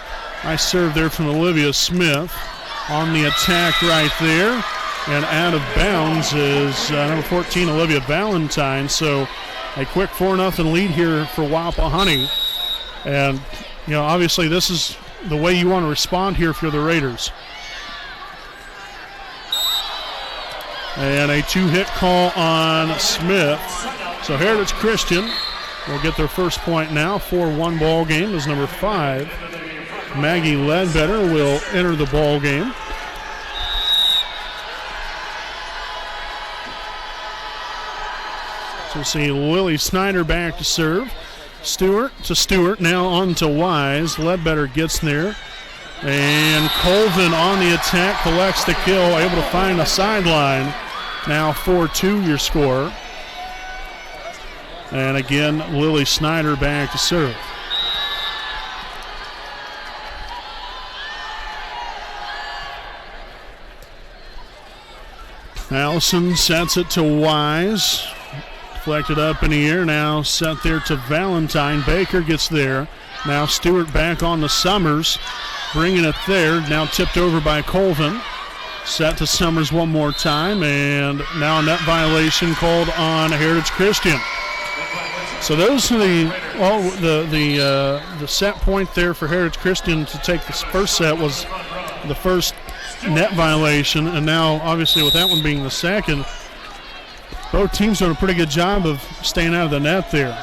Nice serve there from Olivia Smith on the attack right there. And out of bounds is number 14, Olivia Valentine. So a quick 4-0 lead here for Wapahani. And, obviously this is the way you want to respond here for the Raiders. And a 2-hit call on Smith. So Heritage Christian will get their first point now. 4-1 ball game is number 5. Maggie Ledbetter will enter the ball game. So we'll see Lily Snyder back to serve. Stewart to Stewart, now on to Wise. Ledbetter gets there. And Colvin on the attack, collects the kill, able to find a sideline. Now 4-2 your score. And again, Lily Snyder back to serve. Allison sets it to Wise. Deflected up in the air, now set there to Valentine. Baker gets there. Now Stewart back on to Summers. Bringing it there, now tipped over by Colvin. Set to Summers one more time, and now a net violation called on Heritage Christian. So those are the set point there for Heritage Christian to take this first set was the first net violation, and now obviously with that one being the second, both teams doing a pretty good job of staying out of the net there.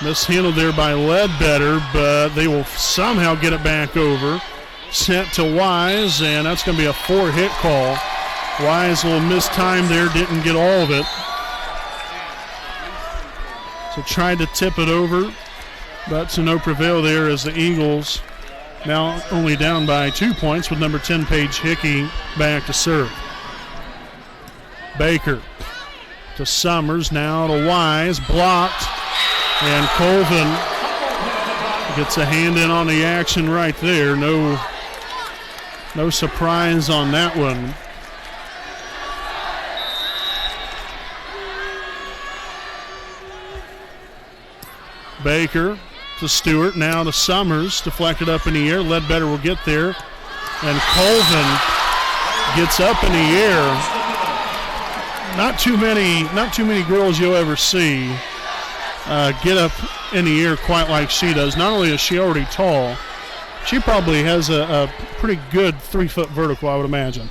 Mishandled there by Ledbetter, but they will somehow get it back over. Sent to Wise, and that's going to be a 4-hit call. Wise will miss time there, didn't get all of it. So tried to tip it over, but to no prevail there as the Eagles now only down by 2 points with number 10, Paige Hickey, back to serve. Baker to Summers, now to Wise, blocked, and Colvin gets a hand in on the action right there. No surprise on that one. Baker to Stewart, now to Summers, deflected up in the air. Ledbetter will get there, and Colvin gets up in the air. Not too many girls you'll ever see get up in the air quite like she does. Not only is she already tall, she probably has a pretty good 3-foot vertical, I would imagine.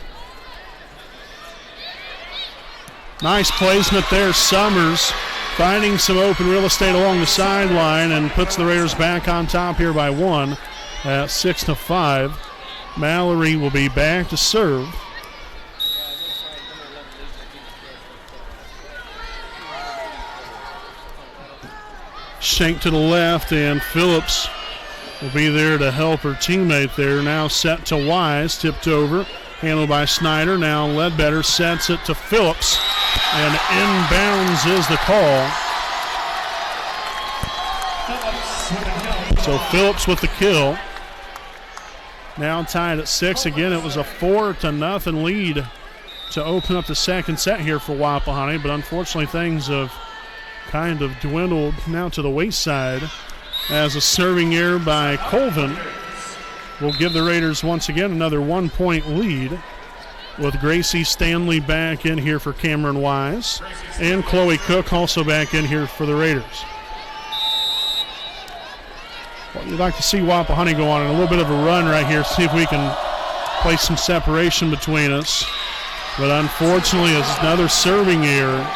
Nice placement there. Summers finding some open real estate along the sideline and puts the Raiders back on top here by 1 at 6-5. Mallory will be back to serve. Shank to the left, and Phillips will be there to help her teammate there. Now set to Wise, tipped over, handled by Snyder. Now Ledbetter sets it to Phillips, and inbounds is the call. So Phillips with the kill. Now tied at 6. Again, it was a 4-0 lead to open up the second set here for Wapahani, but unfortunately things have kind of dwindled now to the wayside as a serving error by Colvin will give the Raiders once again another 1-point lead, with Gracie Stanley back in here for Cameron Wise and Chloe Cook also back in here for the Raiders. Well, you'd like to see Wapahani go on a little bit of a run right here, see if we can place some separation between us. But unfortunately, it's another serving error.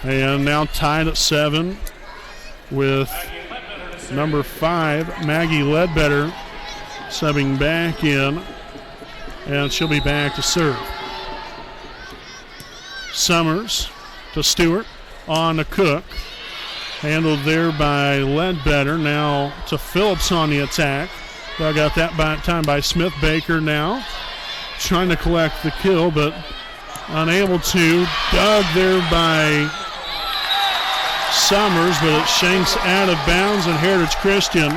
And now tied at 7 with number 5, Maggie Ledbetter, subbing back in. And she'll be back to serve. Summers to Stewart on to Cook. Handled there by Ledbetter. Now to Phillips on the attack. Dug out that time by Smith. Baker now trying to collect the kill, but unable to. Dug there by Summers, but it shanks out of bounds, and Heritage Christian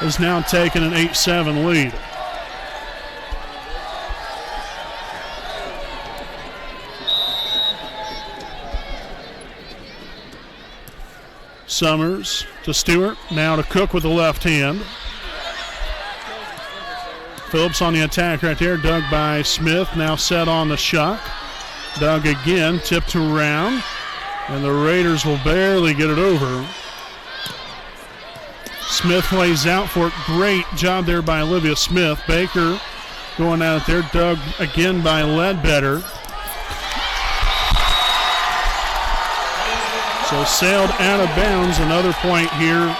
is now taking an 8-7 lead. Summers to Stewart, now to Cook with the left hand. Phillips on the attack right there, dug by Smith, now set on the shot. Dug again, tipped around, and the Raiders will barely get it over. Smith lays out for it. Great job there by Olivia Smith. Baker going out there, dug again by Ledbetter. So sailed out of bounds. Another point here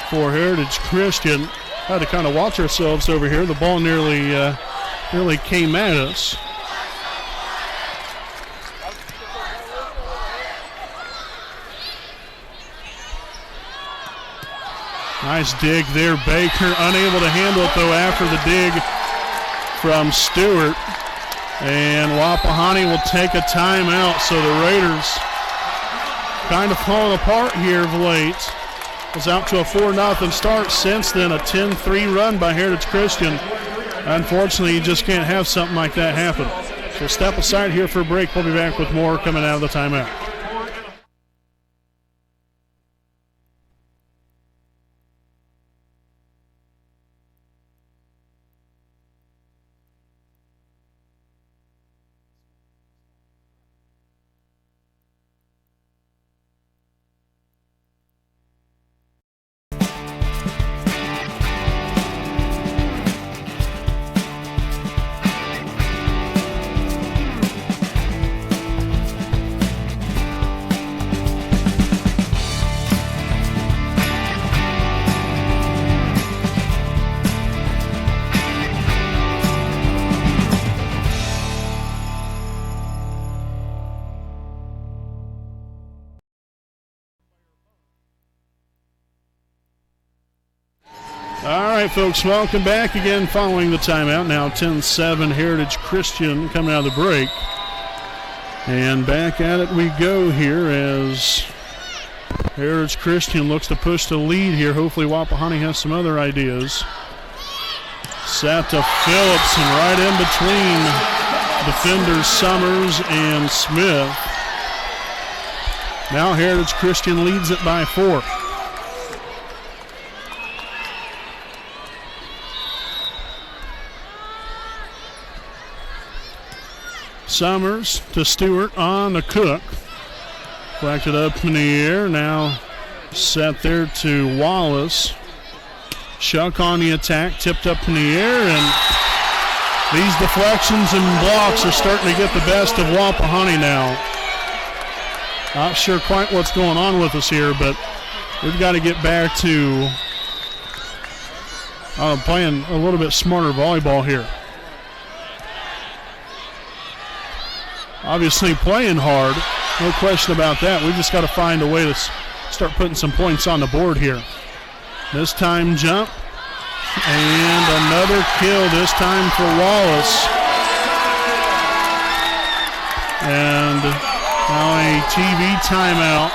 for Heritage Christian. Had to kind of watch ourselves over here. The ball nearly came at us. Nice dig there. Baker unable to handle it though after the dig from Stewart. And Wapahani will take a timeout. So the Raiders kind of falling apart here of late. Was out to a 4-0 start. Since then, a 10-3 run by Heritage Christian. Unfortunately, you just can't have something like that happen. So step aside here for a break. We'll be back with more coming out of the timeout. All right, folks, welcome back again following the timeout. Now 10-7 Heritage Christian coming out of the break. And back at it we go here as Heritage Christian looks to push the lead here. Hopefully Wapahani has some other ideas. Set to Phillips, and right in between defenders Summers and Smith. Now Heritage Christian leads it by 4. Summers to Stewart on the Cook. Flacked it up in the air. Now set there to Wallace. Shuck on the attack. Tipped up in the air. And these deflections and blocks are starting to get the best of Wapahani now. Not sure quite what's going on with us here, but we've got to get back to playing a little bit smarter volleyball here. Obviously playing hard, no question about that. We've just got to find a way to start putting some points on the board here. This time jump, and another kill, this time for Wallace. And now a TV timeout.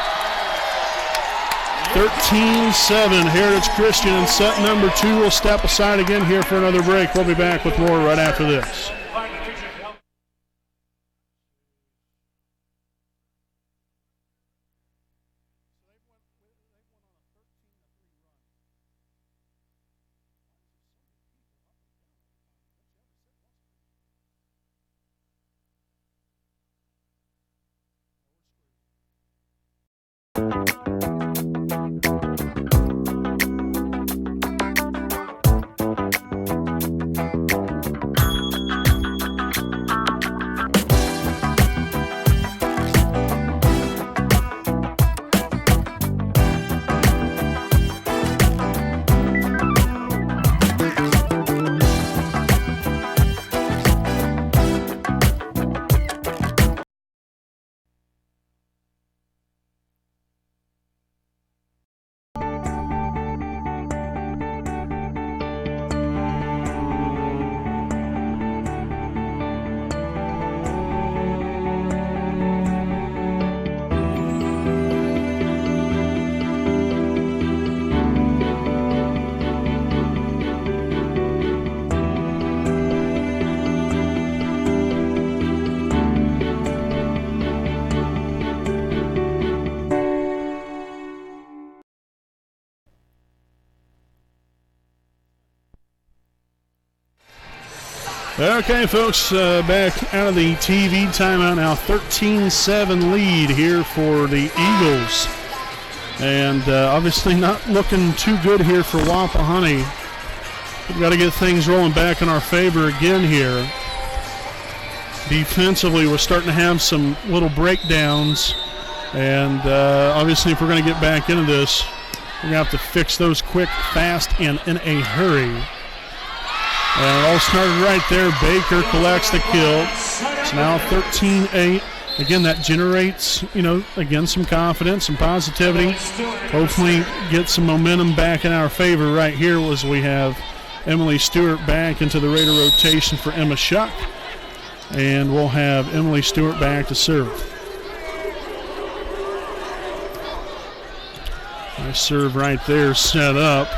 13-7 Heritage Christian, and set number 2 will step aside again here for another break. We'll be back with more right after this. Okay, folks, back out of the TV timeout now. 13-7 lead here for the Eagles. And obviously not looking too good here for Wapahani. We've got to get things rolling back in our favor again here. Defensively, we're starting to have some little breakdowns. And obviously, if we're going to get back into this, we're going to have to fix those quick, fast, and in a hurry. And it all started right there. Baker collects the kill. It's now 13-8. Again, that generates, again, some confidence, some positivity. Hopefully get some momentum back in our favor right here as we have Emily Stewart back into the Raider rotation for Emma Shuck. And we'll have Emily Stewart back to serve. Nice serve right there, set up.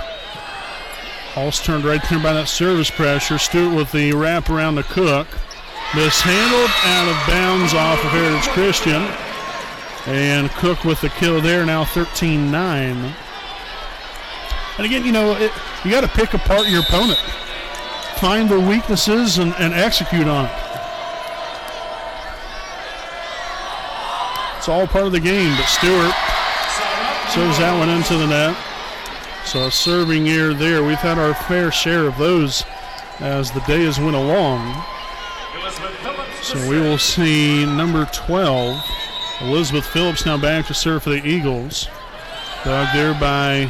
All's turned right there by that service pressure. Stewart with the wrap around the Cook. Mishandled, out of bounds off of Heritage Christian. And Cook with the kill there, now 13-9. And again, you got to pick apart your opponent. Find their weaknesses and execute on it. It's all part of the game, but Stewart serves that one into the net. So a serving error there. We've had our fair share of those as the day has went along. So we will see number 12, Elizabeth Phillips, now back to serve for the Eagles. Dug there by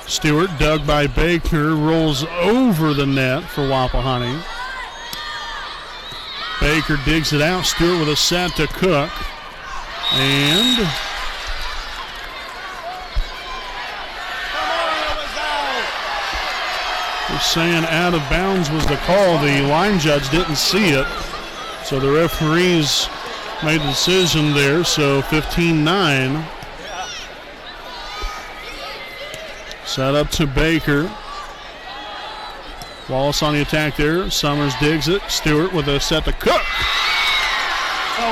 Stewart, dug by Baker, rolls over the net for Wapahani. Baker digs it out. Stewart with a set to Cook. And we're saying out of bounds was the call. The line judge didn't see it. So the referees made the decision there. So 15-9. Set up to Baker. Wallace on the attack there. Summers digs it. Stewart with a set to Cook.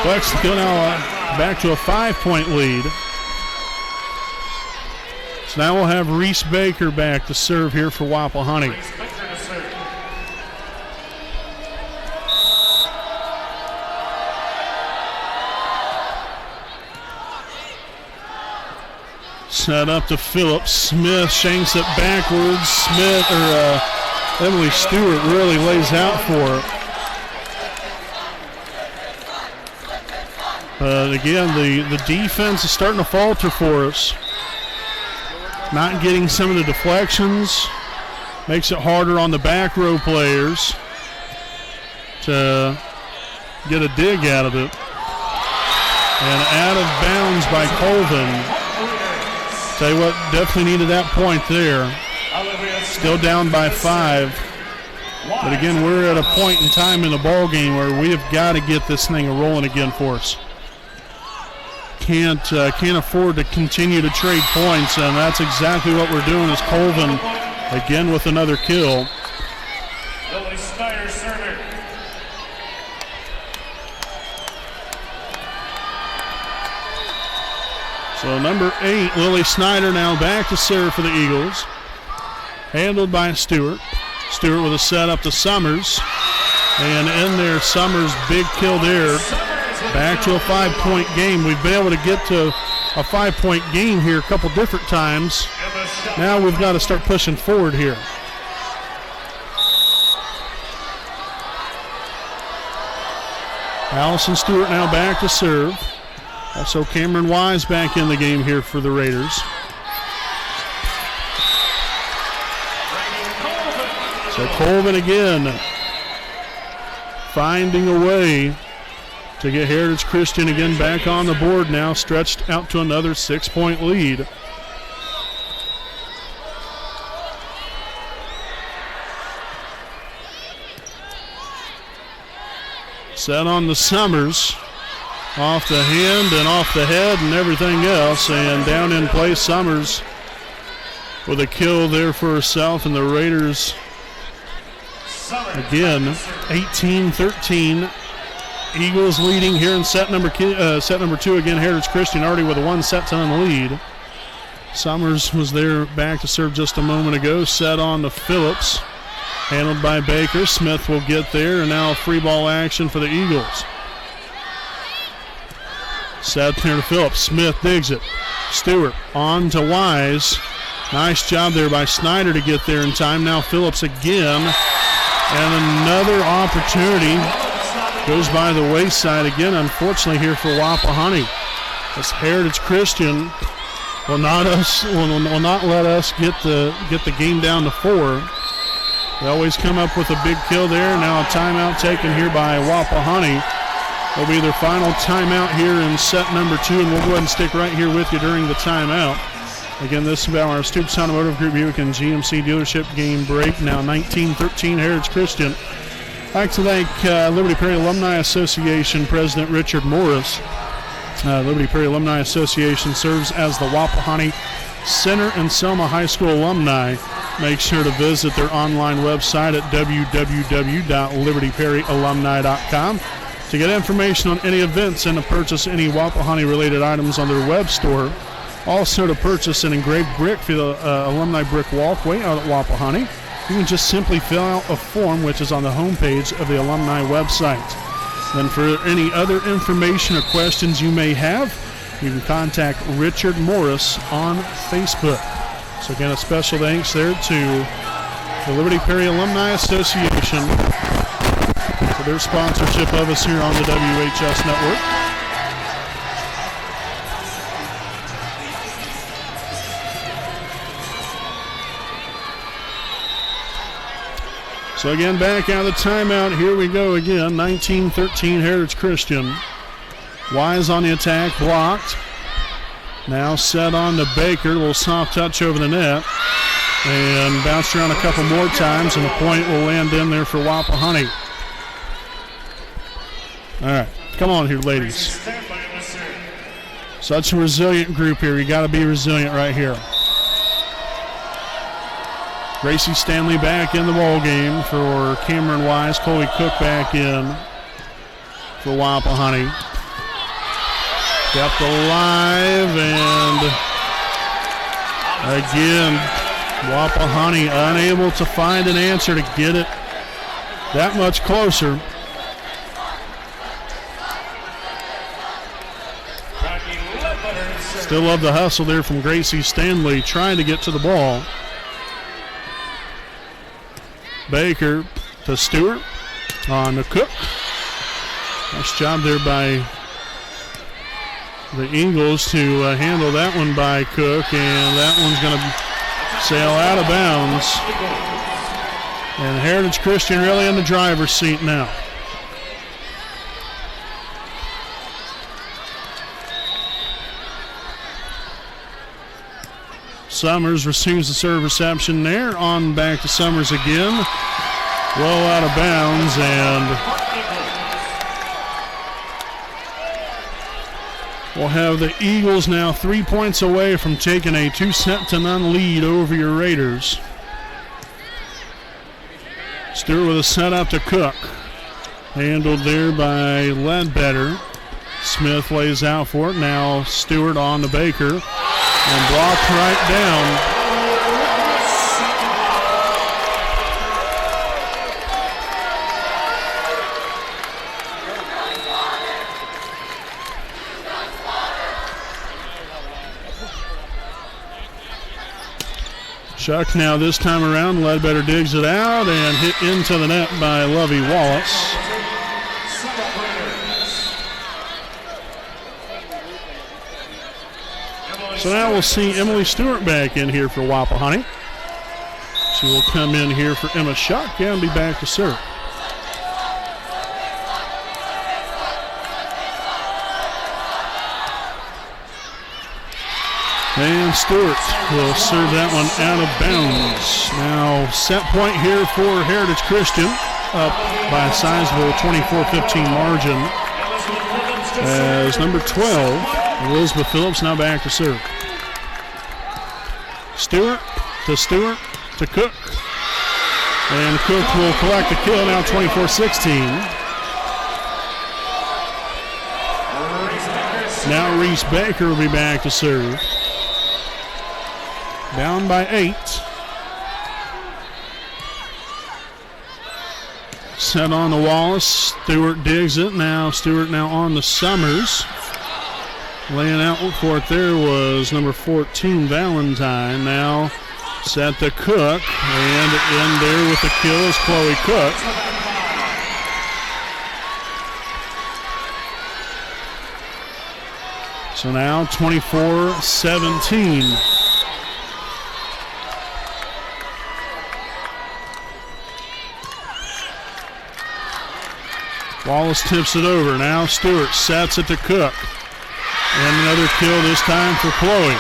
Flex the kill now back to a 5-point lead. So now we'll have Reese Baker back to serve here for Wapahani. Set up to Phillips. Smith shanks it backwards. Emily Stewart really lays out for her. Again, the defense is starting to falter for us. Not getting some of the deflections. Makes it harder on the back row players to get a dig out of it. And out of bounds by Colvin. Tell you what, definitely needed that point there. Still down by 5. But again, we're at a point in time in the ball game where we have got to get this thing rolling again for us. Can't afford to continue to trade points, and that's exactly what we're doing. Is Colvin again with another kill. Lily Snyder serving. So number 8, Lily Snyder, now back to serve for the Eagles. Handled by Stewart. Stewart with a set up to Summers. And in there, Summers, big kill there. Back to a 5-point game. We've been able to get to a 5-point game here a couple different times. Now we've got to start pushing forward here. Allison Stewart now back to serve. Also Cameron Wise back in the game here for the Raiders. So Colvin again finding a way to get Heritage Christian again back on the board now, stretched out to another 6-point lead. Set on the Summers. Off the hand and off the head and everything else. And down in play, Summers with a kill there for herself, and the Raiders again 18-13. Eagles leading here in set number 2 again. Heritage Christian already with a 1-set-ton lead. Summers was there back to serve just a moment ago. Set on to Phillips. Handled by Baker. Smith will get there, and now free ball action for the Eagles. Set near to Phillips. Smith digs it. Stewart on to Wise. Nice job there by Snyder to get there in time. Now Phillips again. And another opportunity goes by the wayside again, unfortunately, here for Wapahani. This Heritage Christian will not let us get the game down to 4. They always come up with a big kill there. Now a timeout taken here by Wapahani. Will be their final timeout here in set number 2, and we'll go ahead and stick right here with you during the timeout. Again, this is about our Stoops Automotive Group Buick and GMC dealership game break. Now 19-13 Heritage Christian. I'd like to thank Liberty Perry Alumni Association President Richard Morris. Liberty Perry Alumni Association serves as the Wapahani Center and Selma High School alumni. Make sure to visit their online website at www.libertyperryalumni.com to get information on any events and to purchase any Wapahani-related items on their web store. Also to purchase an engraved brick for the alumni brick walkway out at Wapahani. You can just simply fill out a form which is on the homepage of the alumni website. Then for any other information or questions you may have, you can contact Richard Morris on Facebook. So again, a special thanks there to the Liberty Perry Alumni Association for their sponsorship of us here on the WHS Network. So again, back out of the timeout. Here we go again. 19-13 Heritage Christian. Wise on the attack, blocked. Now set on to Baker. A little soft touch over the net. And bounced around a couple more times, and the point will land in there for Wapahani. All right, come on here, ladies. Such a resilient group here. You got to be resilient right here. Gracie Stanley back in the ball game for Cameron Wise. Colby Cook back in for Wapahani. Kept alive, and again, Wapahani unable to find an answer to get it that much closer. Still love the hustle there from Gracie Stanley trying to get to the ball. Baker to Stewart on to Cook. Nice job there by the Eagles to handle that one by Cook, and that one's going to sail out of bounds. And Heritage Christian really in the driver's seat now. Summers receives the serve reception there. On back to Summers again. Well out of bounds, and we'll have the Eagles now 3 points away from taking a 2-0 lead over your Raiders. Stewart with a set up to Cook. Handled there by Ledbetter. Smith lays out for it. Now Stewart on to Baker. And blocked right down. Chuck now this time around. Ledbetter digs it out and hit into the net by Lovey Wallace. So now we'll see Emily Stewart back in here for Wapahani. She will come in here for Emma Shuck and be back to serve. And Stewart will serve that one out of bounds. Now set point here for Heritage Christian, up by a sizable 24-15 margin, as number 12, Elizabeth Phillips, now back to serve. Stewart to Cook. And Cook will collect the kill, now 24-16. Now Reese Baker will be back to serve. Down by 8. Set on to Wallace. Stewart digs it. Now Stewart now on to Summers. Laying out for it there was number 14, Valentine. Now set to Cook. And in there with the kill is Chloe Cook. So now 24-17. Wallace tips it over. Now Stewart sets it to Cook. And another kill this time for Chloe.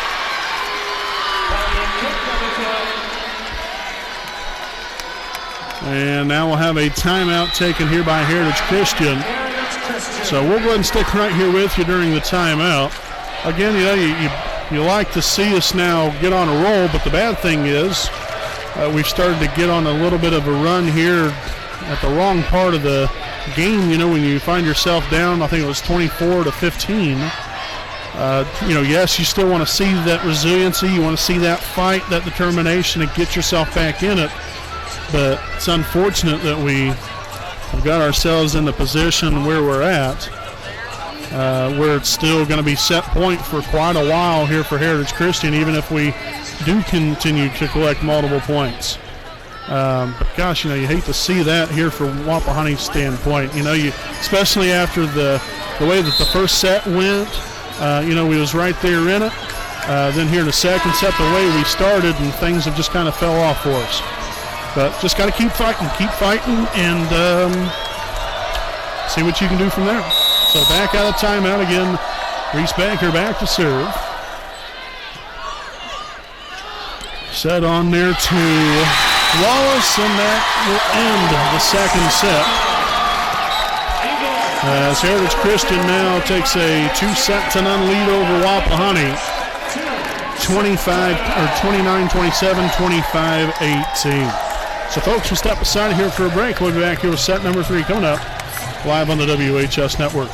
And now we'll have a timeout taken here by Heritage Christian. So we'll go ahead and stick right here with you during the timeout. Again, you like to see us now get on a roll, but the bad thing is we've started to get on a little bit of a run here at the wrong part of the game. When you find yourself down, I think it was 24-15. Yes, you still want to see that resiliency. You want to see that fight, that determination to get yourself back in it. But it's unfortunate that we have got ourselves in the position where we're at, where it's still going to be set point for quite a while here for Heritage Christian, even if we do continue to collect multiple points. But gosh, you hate to see that here from Wapahani's standpoint. Especially after the way that the first set went. We was right there in it. Then here in the second set, the way we started, and things have just kind of fell off for us. But just got to keep fighting, and see what you can do from there. So back out of timeout again. Reese Banker back to serve. Set on there to Wallace, and that will end the second set. As Heritage Christian now takes a 2-set-to-none lead over Wapahani. 29-27, 25-18. So folks, we'll step aside here for a break. We'll be back here with set number 3 coming up live on the WHS Network.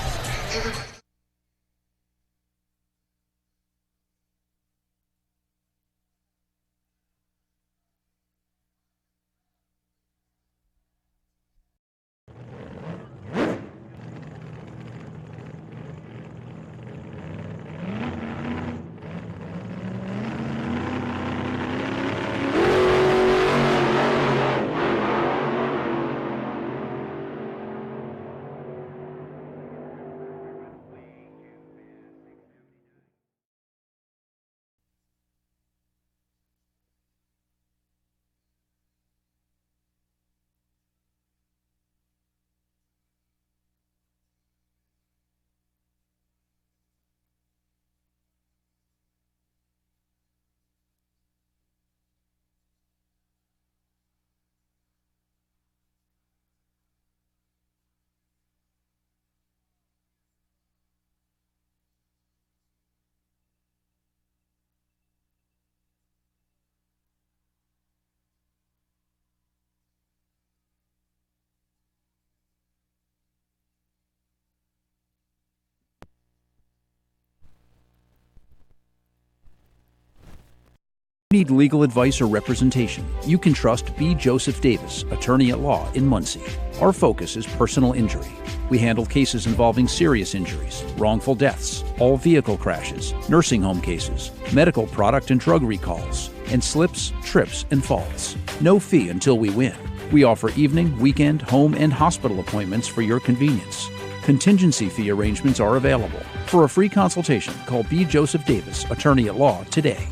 Need legal advice or representation, you can trust B. Joseph Davis, attorney at law in Muncie. Our focus is personal injury. We handle cases involving serious injuries, wrongful deaths, all vehicle crashes, nursing home cases, medical product and drug recalls, and slips, trips, and falls. No fee until we win. We offer evening, weekend, home, and hospital appointments for your convenience. Contingency fee arrangements are available. For a free consultation, call B. Joseph Davis, attorney at law, today.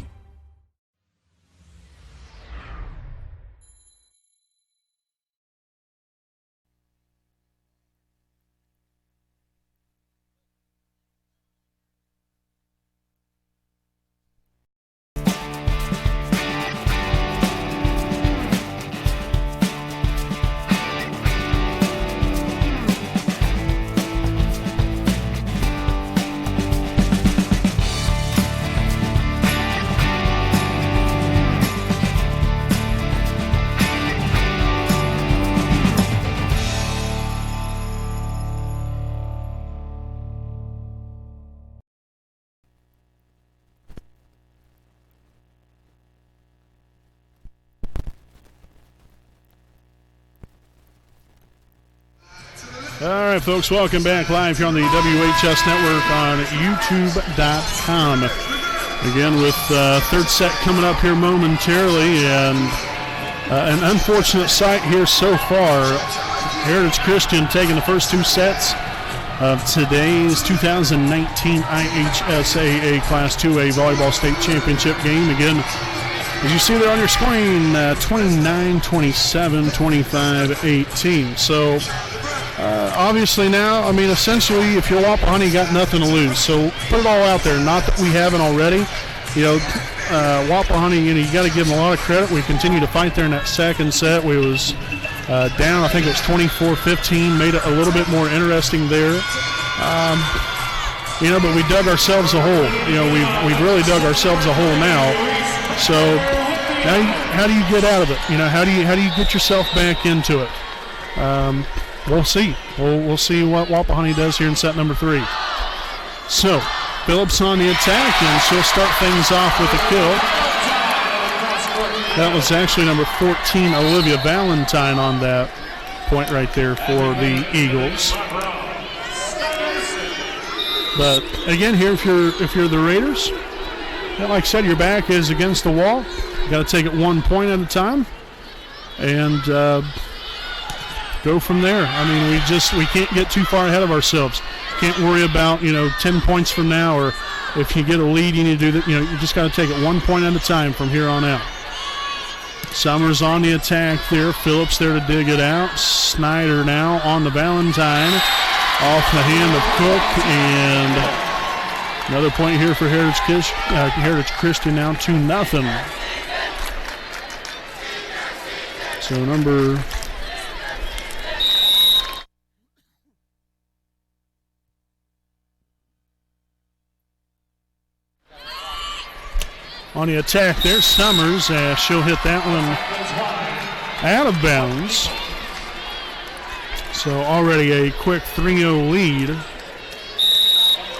All right, folks, welcome back live here on the WHS Network on YouTube.com. Again, with third set coming up here momentarily, and an unfortunate sight here so far. Heritage Christian taking the first two sets of today's 2019 IHSAA Class 2A Volleyball State Championship game. Again, as you see there on your screen, 29-27, 25-18. So, obviously now, I mean, essentially, if you're Wapahani, you got nothing to lose. So put it all out there. Not that we haven't already. You know, Wapahani, you got to give them a lot of credit. We continue to fight there in that second set. We was down, I think it was 24-15, made it a little bit more interesting there. You know, but we dug ourselves a hole. You know, we've really dug ourselves a hole now. So now, how do you get out of it? You know, how do you get yourself back into it? We'll see. We'll see what Wapahani does here in set number 3. So Phillips on the attack, and she'll start things off with a kill. That was actually number 14, Olivia Valentine, on that point right there for the Eagles. But again, here if you're the Raiders, like I said, your back is against the wall. You got to take it 1 point at a time, and go from there. I mean, we can't get too far ahead of ourselves. Can't worry about 10 points from now, or if you get a lead, you need to do that. You just got to take it 1 point at a time from here on out. Summers on the attack there. Phillips there to dig it out. Snyder now on the Valentine, off the hand of Cook, and another point here for Heritage Christian now 2-0. So number on the attack there, Summers, she'll hit that one out of bounds. So already a quick 3-0 lead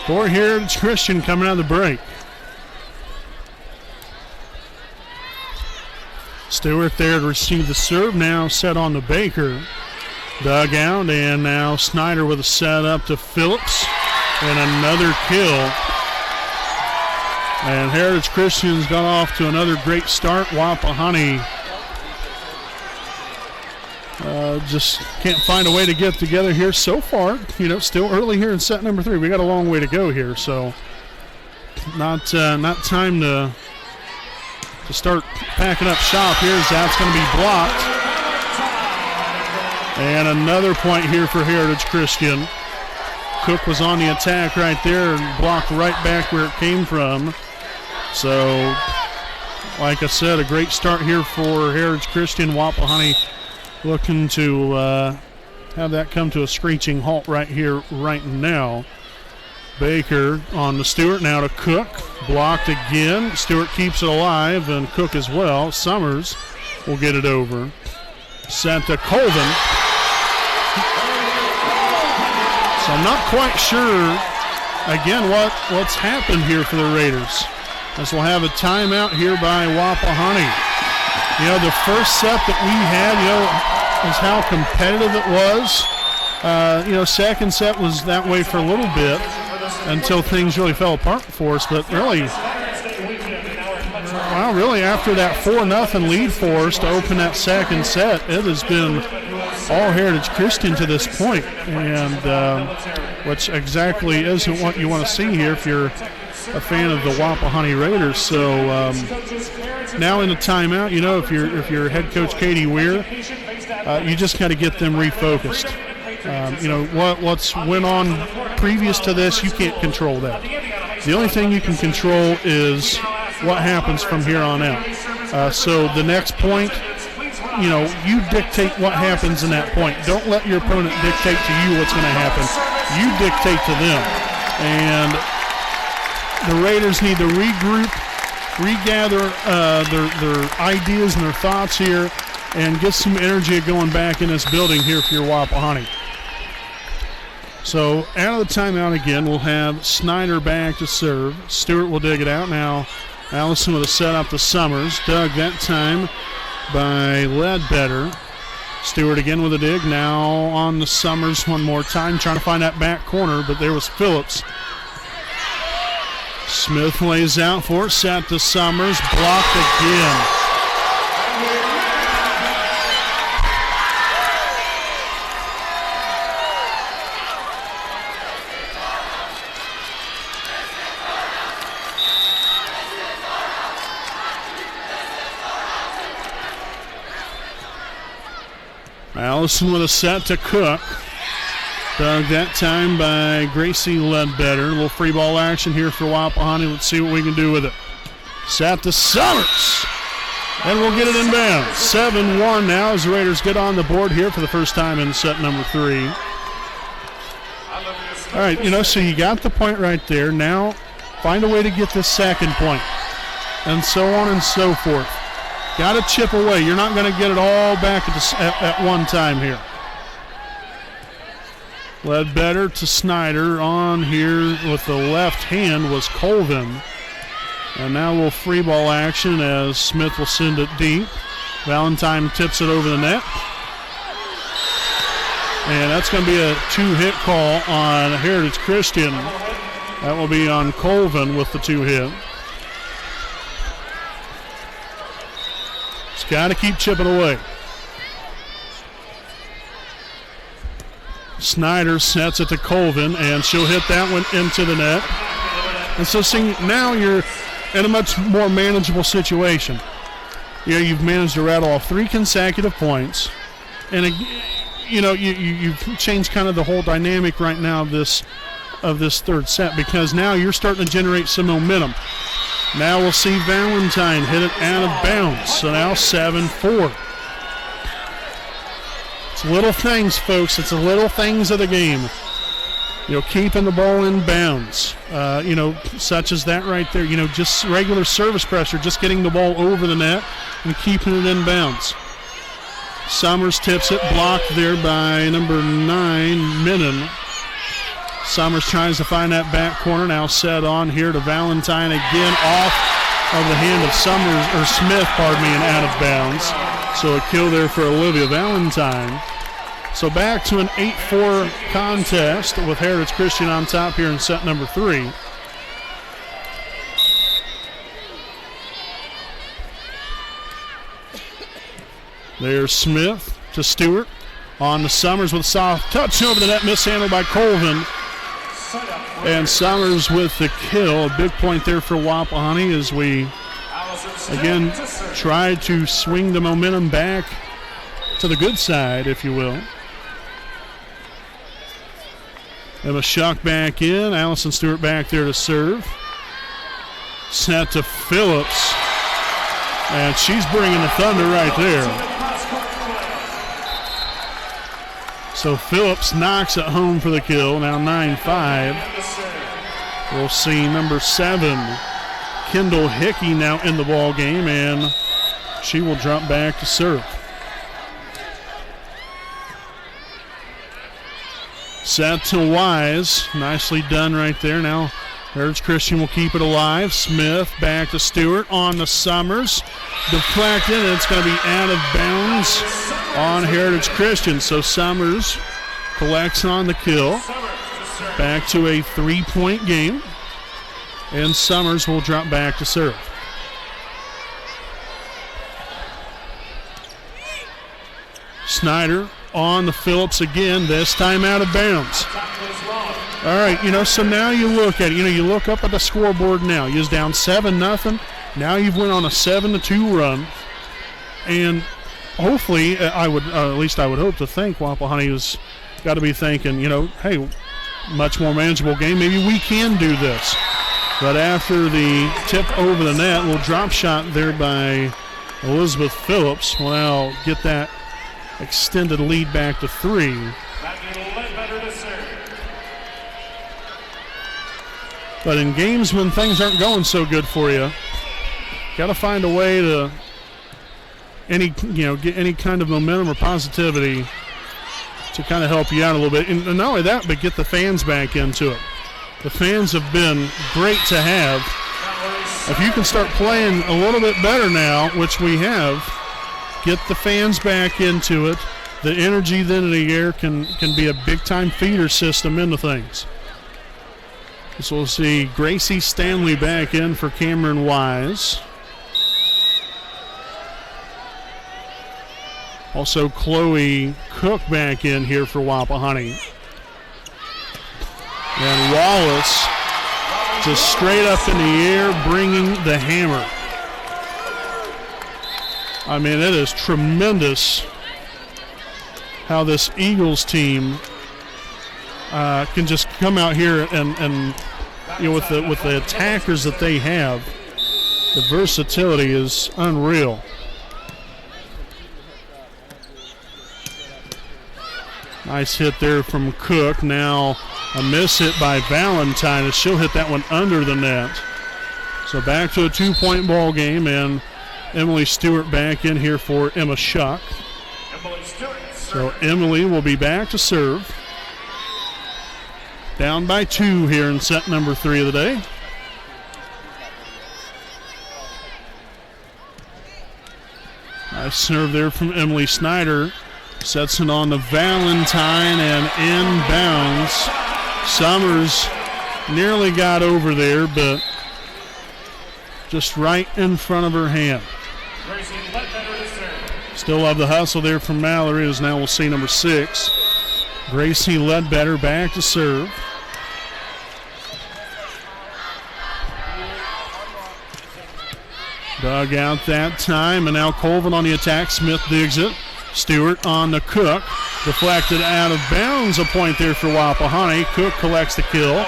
for Heritage Christian coming out of the break. Stewart there to receive the serve, now set on the Baker. Dug out, and now Snyder with a set up to Phillips, and another kill. And Heritage Christian's got off to another great start. Wapahani just can't find a way to get together here so far. Still early here in set number 3. We got a long way to go here, so not time to start packing up shop here, as that's going to be blocked. And another point here for Heritage Christian. Cook was on the attack right there and blocked right back where it came from. So, like I said, a great start here for Heritage Christian. Wapahani looking to have that come to a screeching halt right here, right now. Baker on the Stewart, now to Cook. Blocked again. Stewart keeps it alive, and Cook as well. Summers will get it over. Sent to Colvin. So I'm not quite sure, again, what's happened here for the Raiders. As we'll have a timeout here by Wapahani. The first set that we had, is how competitive it was. Second set was that way for a little bit until things really fell apart for us. But really after that 4-0 lead for us to open that second set, it has been all Heritage Christian to this point, and which exactly isn't what you want to see here if you're a fan of the Wapahani Raiders. So now in the timeout, if you're head coach Katie Weir, you just got to get them refocused. What's went on previous to this, you can't control that. The only thing you can control is what happens from here on out. So the next point, you dictate what happens in that point. Don't let your opponent dictate to you what's going to happen. You dictate to them. And the Raiders need to regroup, regather their ideas and their thoughts here, and get some energy going back in this building here for your Wapahani. So out of the timeout again, we'll have Snyder back to serve. Stewart will dig it out. Now Allison with a set up to Summers. Dug that time by Ledbetter. Stewart again with a dig. Now on the Summers one more time, trying to find that back corner, but there was Phillips. Smith lays out for it, set to Summers, blocked again. Allison with a set to Cook. Dug that time by Gracie Ledbetter. A little free ball action here for Wapahani. Let's see what we can do with it. Set to Summers. And we'll get it inbound. 7-1 now as the Raiders get on the board here for the first time in set number 3. All right, so you got the point right there. Now find a way to get this second point. And so on and so forth. Got to chip away. You're not going to get it all back at one time here. Ledbetter to Snyder. On here with the left hand was Colvin. And now we'll free ball action as Smith will send it deep. Valentine tips it over the net. And that's going to be a 2-hit call on Heritage Christian. That will be on Colvin with the 2-hit. It's got to keep chipping away. Snyder sets it to Colvin, and she'll hit that one into the net. And so now you're in a much more manageable situation. You've managed to rattle off 3 consecutive points. And, you've changed kind of the whole dynamic right now of this third set, because now you're starting to generate some momentum. Now we'll see Valentine hit it out of bounds. So now 7-4. It's little things, folks. It's the little things of the game. Keeping the ball in bounds. Such as that right there. Just regular service pressure, just getting the ball over the net and keeping it in bounds. Summers tips it, blocked there by number 9, Minnan. Summers tries to find that back corner. Now set on here to Valentine again, off of the hand of Smith, and out of bounds. So a kill there for Olivia Valentine. So back to an 8-4 contest with Heritage Christian on top here in set number 3. There's Smith to Stewart. On to Summers with a soft touch over the net, mishandled by Colvin. And Summers with the kill. A big point there for Wapahani as we, again, try to swing the momentum back to the good side, if you will. Emma Shuck back in. Allison Stewart back there to serve. Set to Phillips. And she's bringing the thunder right there. So Phillips knocks it home for the kill. Now 9-5. We'll see number 7, Kendall Hickey, now in the ball game, and she will drop back to serve. Set to Wise. Nicely done right there. Now Heritage Christian will keep it alive. Smith back to Stewart on the Summers. Deflected, and it's going to be out of bounds on Heritage Christian. So Summers collects on the kill. Back to a 3-point game. And Summers will drop back to serve. Snyder on the Phillips again, this time out of bounds. All right, so now you look at it. You look up at the scoreboard now. You're down 7-0. Now you've went on a 7-2 run. And hopefully, at least I would hope to think Wapahani has got to be thinking, hey, much more manageable game. Maybe we can do this. But after the tip over the net, little drop shot there by Elizabeth Phillips will now get that extended lead back to 3. But in games when things aren't going so good for you, got to find a way to get any kind of momentum or positivity to kind of help you out a little bit. And not only that, but get the fans back into it. The fans have been great to have. If you can start playing a little bit better now, which we have, get the fans back into it, the energy then in the air can be a big-time feeder system into things. So we'll see Gracie Stanley back in for Cameron Wise. Also Chloe Cook back in here for Wapahani. And Wallace just straight up in the air bringing the hammer. I mean, it is tremendous how this Eagles team can just come out here and you know, with the attackers that they have, the versatility is unreal. Nice hit there from Cook. Now a miss hit by Valentine as she'll hit that one under the net. So back to a 2-point ball game, and Emily Stewart back in here for Emma Schuck. So Emily will be back to serve. Down by 2 here in set number 3 of the day. Nice serve there from Emily Snyder. Sets it on to Valentine and inbounds. Summers nearly got over there, but just right in front of her hand. Still love the hustle there from Mallory, as now we'll see number 6. Gracie Ledbetter back to serve. Dug out that time, and now Colvin on the attack. Smith digs it. Stewart on the Cook. Deflected out of bounds. A point there for Wapahani. Cook collects the kill.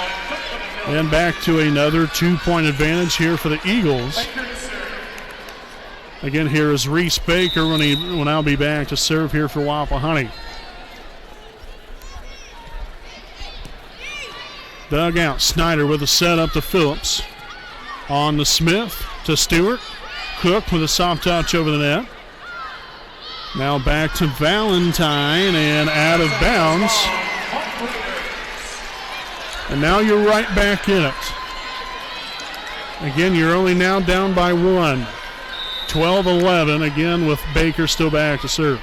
And back to another 2-point advantage here for the Eagles. Again, here is Reese Baker when he will now be back to serve here for Wapahani. Dug out. Snyder with a setup to Phillips. On to Smith, to Stewart. Cook with a soft touch over the net. Now back to Valentine and out of bounds. And now you're right back in it. Again, you're only now down by 1. 12-11, again with Baker still back to serve.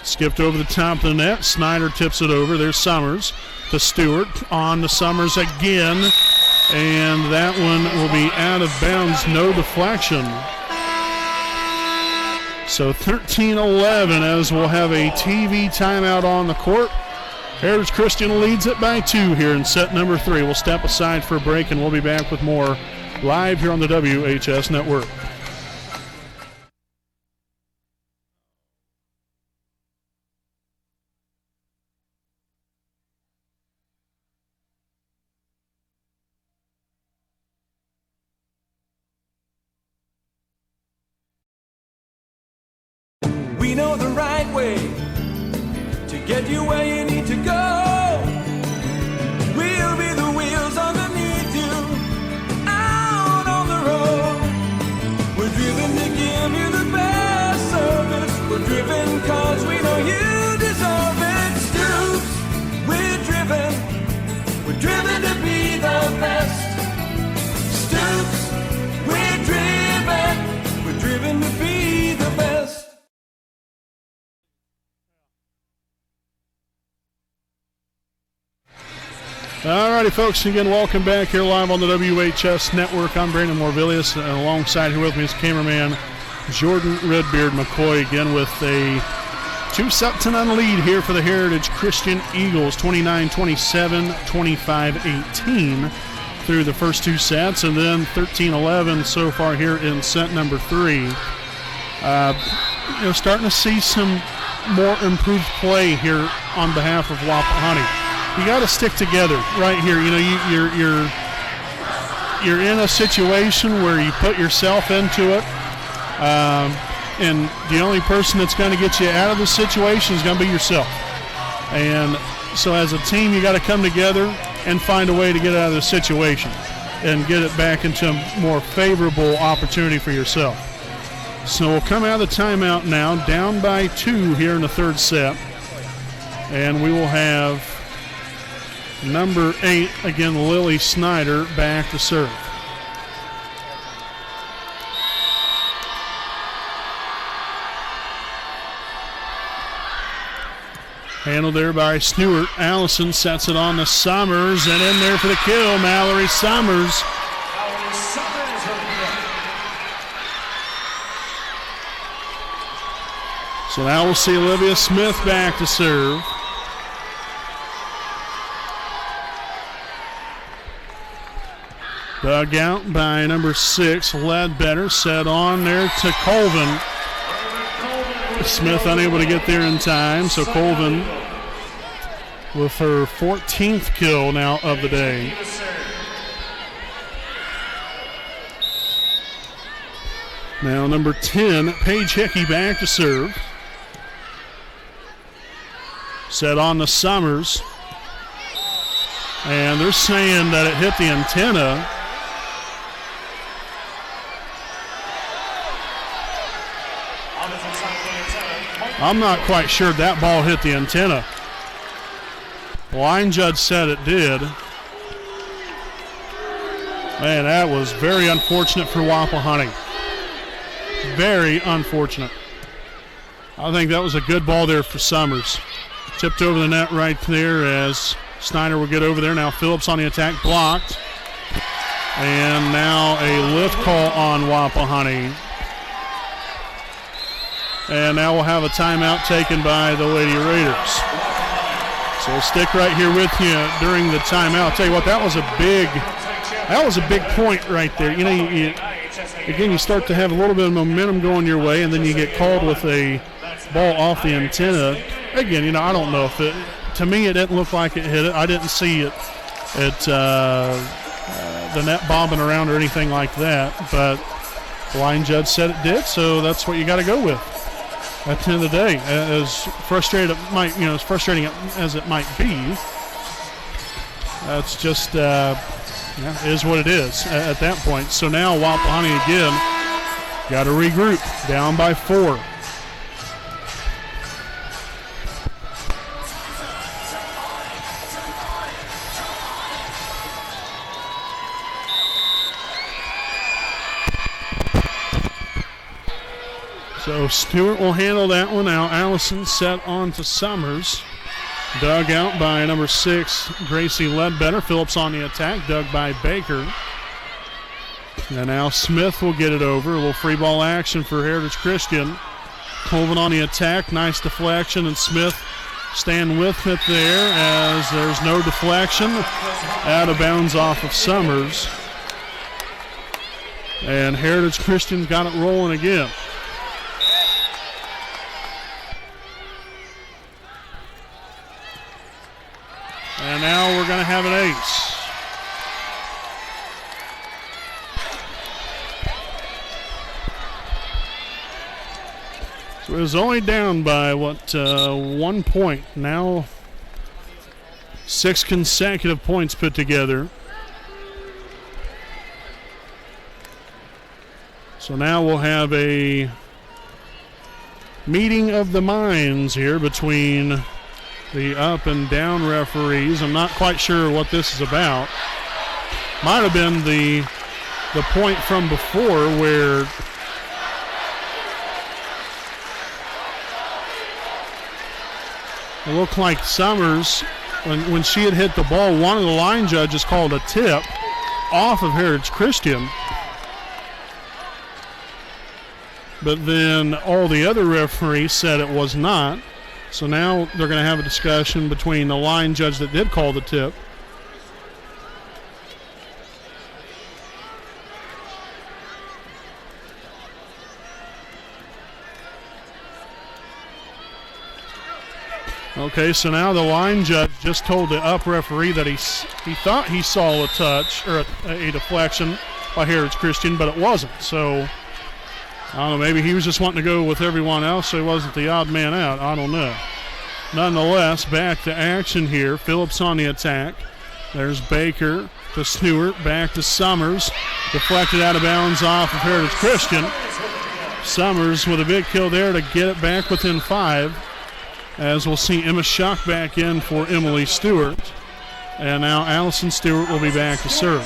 Skipped over the top of the net. Snyder tips it over. There's Summers to Stewart. On to Summers again. And that one will be out of bounds. No deflection. So 13-11 as we'll have a TV timeout on the court. Heritage Christian leads it by 2 here in set number 3. We'll step aside for a break and we'll be back with more live here on the WHS Network. We know the right way to get you where you need to go. We'll be the wheels underneath you, out on the road. We're driven to give you the best service. We're driven cause we know you deserve it. Stoops, we're driven to be the best. Stoops, we're driven to be the best. All righty, folks, again, welcome back here live on the WHS Network. I'm Brandon Morvillius, and alongside here with me is cameraman Jordan Redbeard McCoy, again with a 2-0 lead here for the Heritage Christian Eagles, 29-27, 25-18 through the first 2 sets, and then 13-11 so far here in set number 3. Starting to see some more improved play here on behalf of Wapahani. You got to stick together right here. You know, you're in a situation where you put yourself into it, and the only person that's going to get you out of the situation is going to be yourself. And so as a team, you got to come together and find a way to get out of the situation and get it back into a more favorable opportunity for yourself. So we'll come out of the timeout now, down by 2 here in the third set, and we will have number 8, again, Lily Snyder, back to serve. Handled there by Stewart. Allison sets it on to Summers, and in there for the kill, Mallory Summers. So now we'll see Olivia Smith back to serve. Dug out by number 6, Ledbetter. Set on there to Colvin. Smith unable to get there in time, so Colvin with her 14th kill now of the day. Now number 10, Paige Hickey back to serve. Set on to Summers. And they're saying that it hit the antenna. I'm not quite sure that ball hit the antenna. The line judge said it did. Man, that was very unfortunate for Wapahani. Very unfortunate. I think that was a good ball there for Summers. Tipped over the net right there as Snyder will get over there. Now Phillips on the attack, blocked. And now a lift call on Wapahani. And now we'll have a timeout taken by the Lady Raiders. So we'll stick right here with you during the timeout. I'll tell you what, that was a big point right there. You know, again, you start to have a little bit of momentum going your way, and then you get called with a ball off the antenna. Again, you know, I don't know if it, to me, it didn't look like it hit it. I didn't see it the net bobbing around or anything like that, but the line judge said it did, so that's what you got to go with. At the end of the day, as frustrating as it might be, that's just is what it is at that point. So now Wapahani again got to regroup, down by 4. So Stewart will handle that one now. Allison set on to Summers. Dug out by number 6, Gracie Ledbetter. Phillips on the attack, dug by Baker. And now Smith will get it over. A little free ball action for Heritage Christian. Colvin on the attack, nice deflection, and Smith staying with it there as there's no deflection. Out of bounds off of Summers. And Heritage Christian got it rolling again. And now we're going to have an ace. So it was only down by, 1 point. Now 6 consecutive points put together. So now we'll have a meeting of the minds here between the up and down referees. I'm not quite sure what this is about. Might have been the point from before where it looked like Summers, when she had hit the ball, one of the line judges called a tip off of Heritage Christian. But then all the other referees said it was not. So now they're going to have a discussion between the line judge that did call the tip. Okay, so now the line judge just told the up referee that he thought he saw a touch or a deflection by Heritage Christian, but it wasn't. So I don't know, maybe he was just wanting to go with everyone else so he wasn't the odd man out. I don't know. Nonetheless, back to action here. Phillips on the attack. There's Baker to Stewart, back to Summers. Deflected out of bounds off of Heritage Christian. Summers with a big kill there to get it back within 5. As we'll see Emma Schuck back in for Emily Stewart. And now Allison Stewart will be back to serve.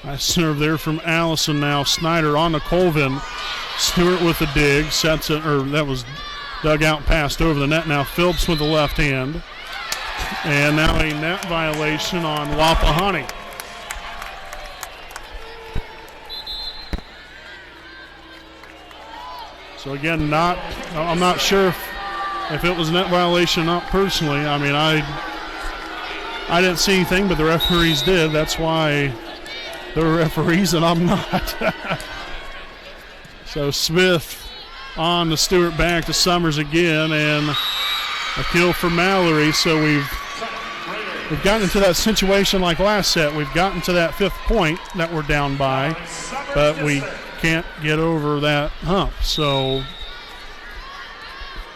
Nice serve there from Allison now. Snyder on to Colvin. Stewart with the dig. Sets it, or that was dug out, passed over the net. Now Phillips with the left hand. And now a net violation on Wapahani. So again, I'm not sure if it was a net violation or not personally. I mean, I didn't see anything, but the referees did. That's why they're referees and I'm not. So Smith on to Stewart, back to Summers again, and a kill for Mallory. So we've gotten into that situation like last set. We've gotten to that 5th point that we're down by, but we can't get over that hump. So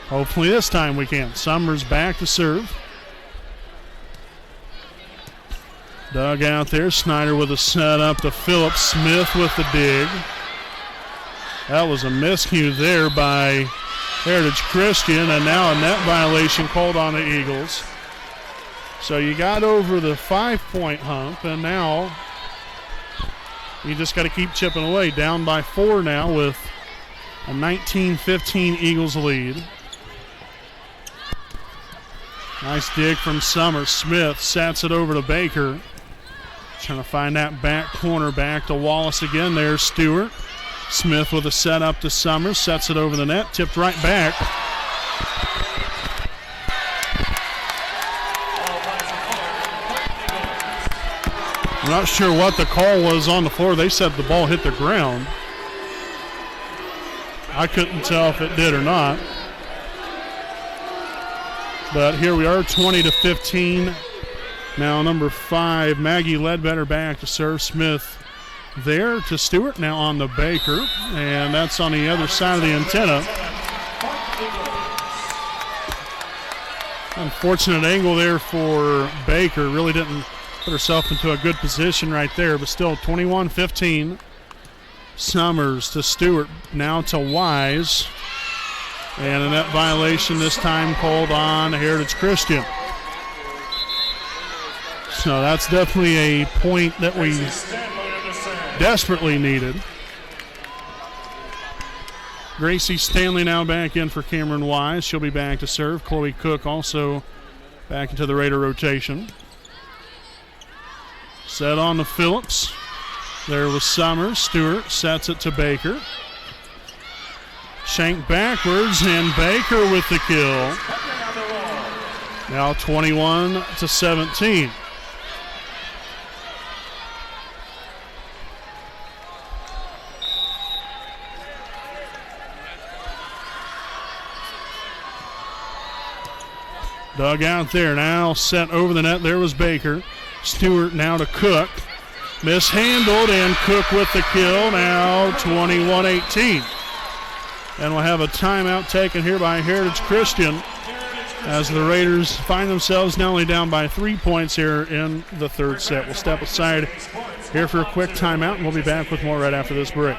hopefully this time we can. Summers back to serve. Dug out there. Snyder with a set up to Phillips. Smith with the dig. That was a miscue there by Heritage Christian, and now a net violation called on the Eagles. So you got over the 5-point hump, and now you just got to keep chipping away. Down by 4 now with a 19-15 Eagles lead. Nice dig from Summers. Smith sets it over to Baker. Trying to find that back corner, back to Wallace again. There's Stewart. Smith with a set up to Summers. Sets it over the net. Tipped right back. I'm not sure what the call was on the floor. They said the ball hit the ground. I couldn't tell if it did or not. But here we are, 20-15. Now number 5, Maggie Ledbetter back to serve. Smith there to Stewart, now on the Baker, and that's on the other side of the antenna. Unfortunate angle there for Baker. Really didn't put herself into a good position right there, but still 21-15. Summers to Stewart, now to Wise. And a net violation this time called on Heritage Christian. So that's definitely a point that we desperately needed. Gracie Stanley now back in for Cameron Wise. She'll be back to serve. Chloe Cook also back into the Raider rotation. Set on to Phillips. There was Summers. Stewart sets it to Baker. Shank backwards, and Baker with the kill. Now 21-17. Dug out there, now set over the net. There was Baker. Stewart now to Cook. Mishandled, and Cook with the kill. Now 21-18. And we'll have a timeout taken here by Heritage Christian as the Raiders find themselves not only down by 3 points here in the 3rd set. We'll step aside here for a quick timeout, and we'll be back with more right after this break.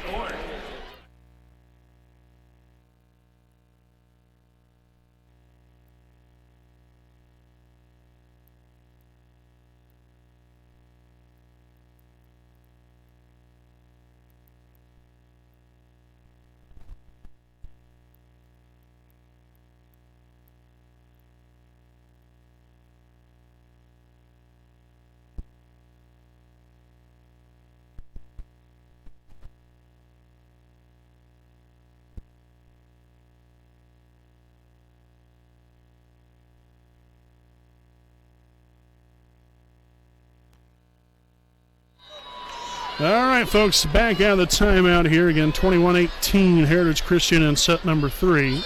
All right, folks, back out of the timeout here again. 21-18, Heritage Christian in set number 3.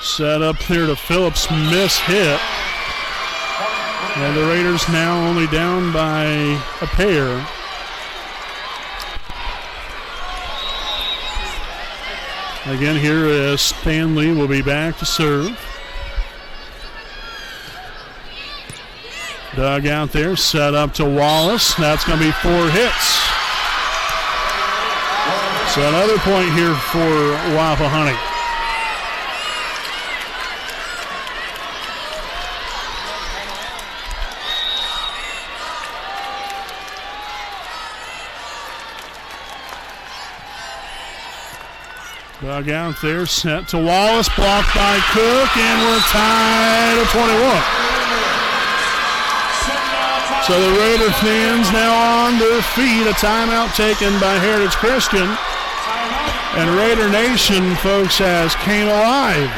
Set up there to Phillips, miss hit. And the Raiders now only down by a pair. Again, here is Stanley will be back to serve. Dug out there, set up to Wallace. That's going to be 4 hits. So another point here for Wapahani. Dug out there, sent to Wallace, blocked by Cook, and we're tied at 21. So the Raider fans now on their feet. A timeout taken by Heritage Christian. And Raider Nation, folks, has came alive.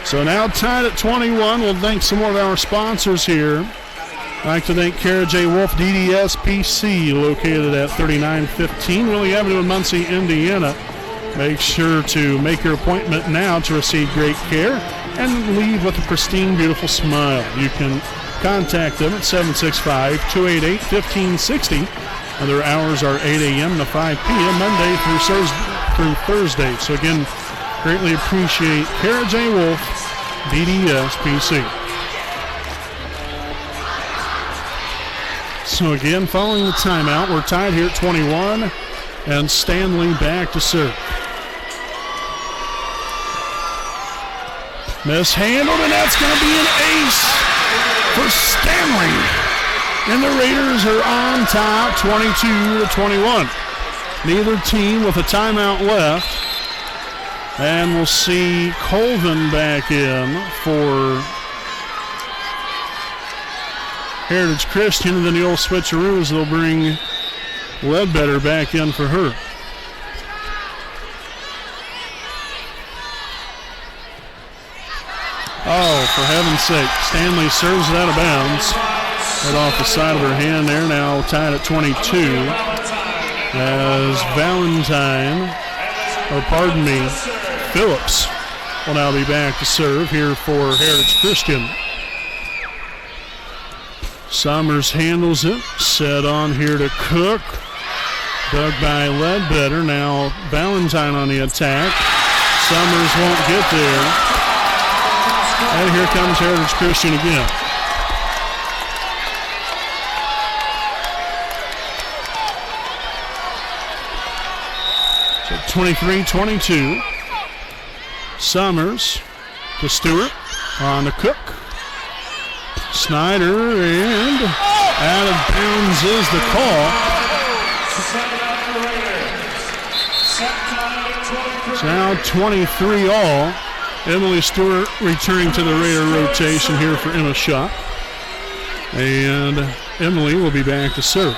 So now tied at 21. We'll thank some more of our sponsors here. I'd like to thank Kara J. Wolf, DDS PC, located at 3915 Willie Avenue in Muncie, Indiana. Make sure to make your appointment now to receive great care and leave with a pristine, beautiful smile. You can contact them at 765-288-1560. And their hours are 8 a.m. to 5 p.m. Monday through Thursday. So again, greatly appreciate Kara J. Wolf, DDS PC. So again, following the timeout, we're tied here at 21, and Stanley back to serve. Mishandled, and that's going to be an ace for Stanley. And the Raiders are on top, 22-21. Neither team with a timeout left. And we'll see Colvin back in for Heritage Christian, and then the old switcheroos, they'll bring Ledbetter back in for her. Oh, for heaven's sake. Stanley serves it out of bounds. Right off the side of her hand there, now tied at 22. As Phillips will now be back to serve here for Heritage Christian. Summers handles it, set on here to Cook. Dug by Ledbetter, now Valentine on the attack. Summers won't get there. And here comes Heritage Christian again. So 23-22. Summers to Stewart, on to Cook. Snyder, and out of bounds is the call. It's now 23 all. Emily Stewart returning to the Raider rotation here for Emma Shaw. And Emily will be back to serve.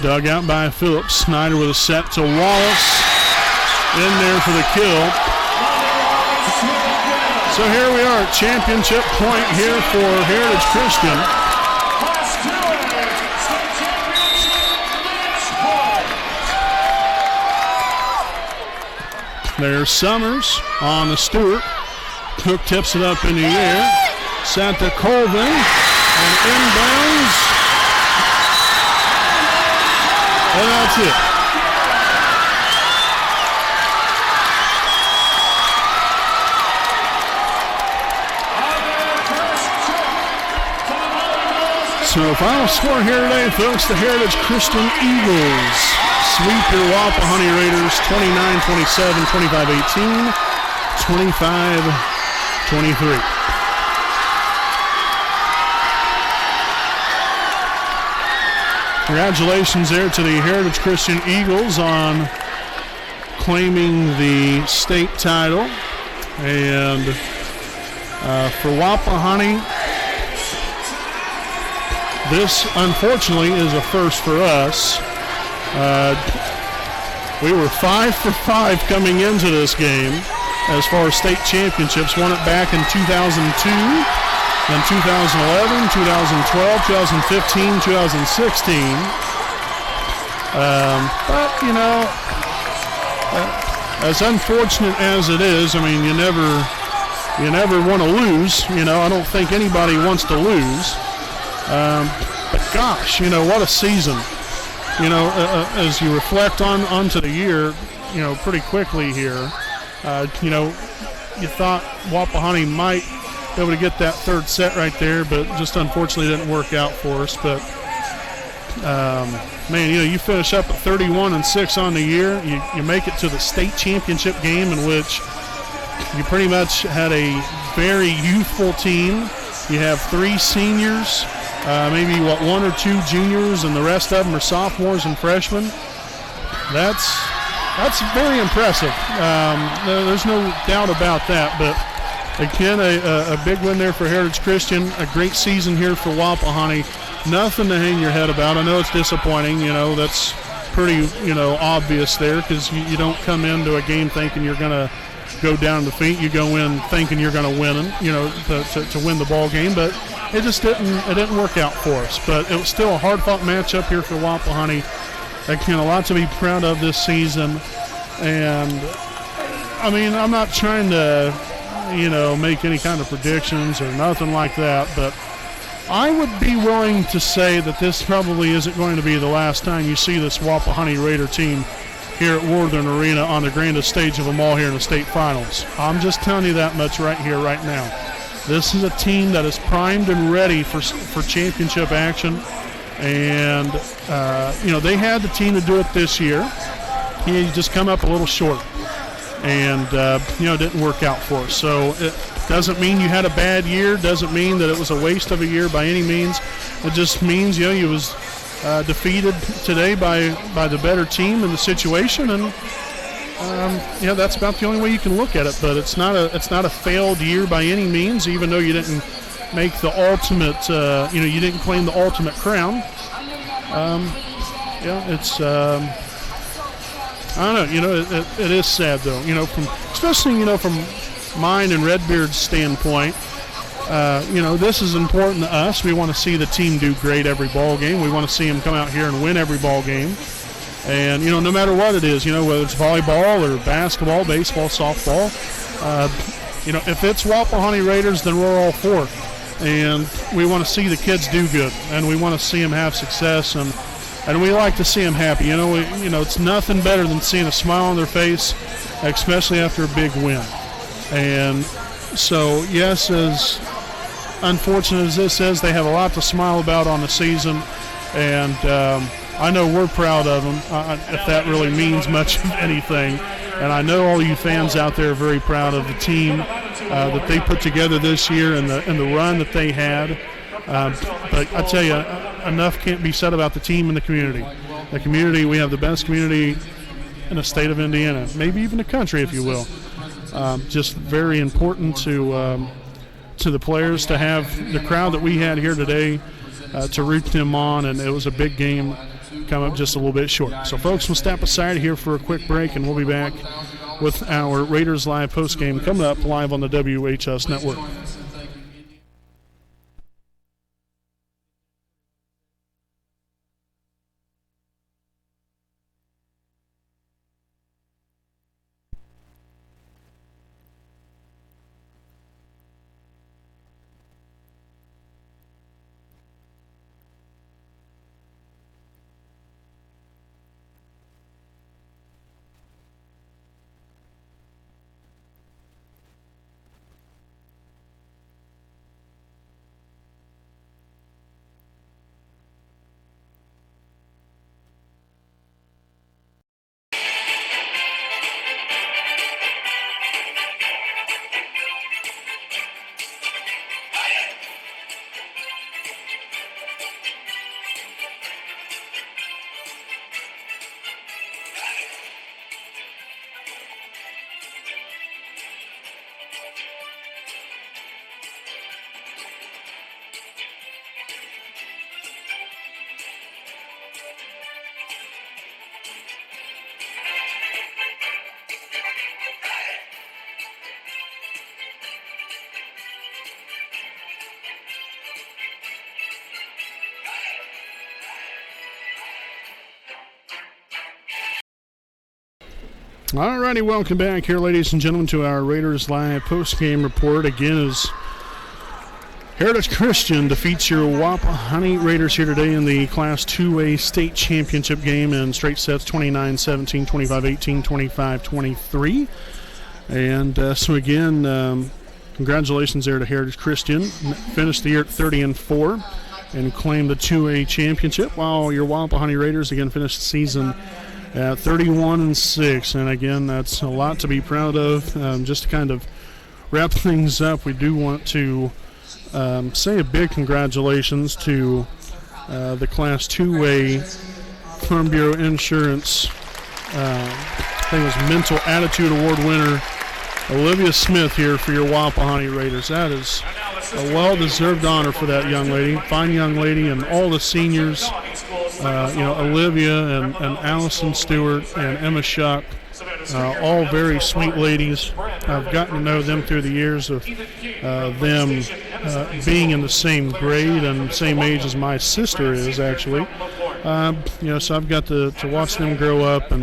Dug out by Phillips. Snyder with a set to Wallace. In there for the kill. So here we are, championship point here for Heritage Christian. There's Summers on the Stewart. Cook tips it up in the air. Sent to Colvin. And inbounds. And that's it. So final score here today, folks, the Heritage Christian Eagles sweep your Wapahani Raiders 29-27, 25-18, 25-23. Congratulations there to the Heritage Christian Eagles on claiming the state title. And for Wapahani, this unfortunately is a first for us. We were 5 for 5 coming into this game as far as state championships. Won it back in 2002. In 2011, 2012, 2015, 2016. But, you know, as unfortunate as it is, I mean, you never want to lose. You know, I don't think anybody wants to lose. But gosh, you know, what a season. You know, as you reflect onto the year, you know, pretty quickly here, you know, you thought Wapahani might be able to get that third set right there, but just unfortunately didn't work out for us. But Man, you finish up at 31-6 on the year. You make it to the state championship game, in which you pretty much had a very youthful team. You have 3 seniors, maybe 1 or 2 juniors, and the rest of them are sophomores and freshmen. That's very impressive. There's no doubt about that. But again, a big win there for Heritage Christian. A great season here for Wapahani. Nothing to hang your head about. I know it's disappointing. That's pretty obvious there, because you don't come into a game thinking you're going to go down defeat. You go in thinking you're going to win, to win the ball game. But it just didn't work out for us. But it was still a hard-fought matchup here for Wapahani. Again, a lot to be proud of this season. And, I mean, I'm not trying to, make any kind of predictions or nothing like that, but I would be willing to say that this probably isn't going to be the last time you see this Wapahani Raider team here at Worthern Arena on the grandest stage of them all here in the state finals. I'm just telling you that much right here, right now. This is a team that is primed and ready for championship action. And, they had the team to do it this year. He just come up a little short. And, it didn't work out for us. So it doesn't mean you had a bad year. Doesn't mean that it was a waste of a year by any means. It just means, you was defeated today by the better team in the situation. And, that's about the only way you can look at it. But it's not a failed year by any means, even though you didn't make the ultimate, you didn't claim the ultimate crown. It's, I don't know, it is sad though, especially from mine and Redbeard's standpoint. This is important to us. We want to see the team do great every ball game. We want to see them come out here and win every ball game. And, no matter what it is, whether it's volleyball or basketball, baseball, softball, if it's Wapahani Raiders, then we're all for it. And we want to see the kids do good, and we want to see them have success, and we like to see them happy. It's nothing better than seeing a smile on their face, especially after a big win. And so, yes, as unfortunate as this is, they have a lot to smile about on the season, and I know we're proud of them, if that really means much of anything. And I know all you fans out there are very proud of the team that they put together this year and the run that they had. But I tell you, enough can't be said about the team and the community. The community, we have the best community in the state of Indiana, maybe even the country, if you will. Just very important to the players to have the crowd that we had here today to root them on, and it was a big game. Come up just a little bit short. So, folks, we'll step aside here for a quick break, and we'll be back with our Raiders Live postgame coming up live on the WHS Network. All righty, welcome back here, ladies and gentlemen, to our Raiders Live post-game report. Again, as Heritage Christian defeats your Wapahani Raiders here today in the Class 2A state championship game in straight sets, 29-17, 25-18, 25-23. And so again, congratulations there to Heritage Christian. Finished the year at 30-4. and claim the 2A championship, while your Wapahani Raiders again finished the season at 31-6. And again, that's a lot to be proud of. Just to kind of wrap things up, we do want to say a big congratulations to the Class 2A Farm Bureau Insurance, I think it was Mental Attitude Award winner, Olivia Smith here for your Wapahani Raiders. That is a well-deserved honor for that young lady, fine young lady, and all the seniors, Olivia and Allison Stewart and Emma Schuck, all very sweet ladies. I've gotten to know them through the years of them being in the same grade and same age as my sister is, actually. So I've got to watch them grow up and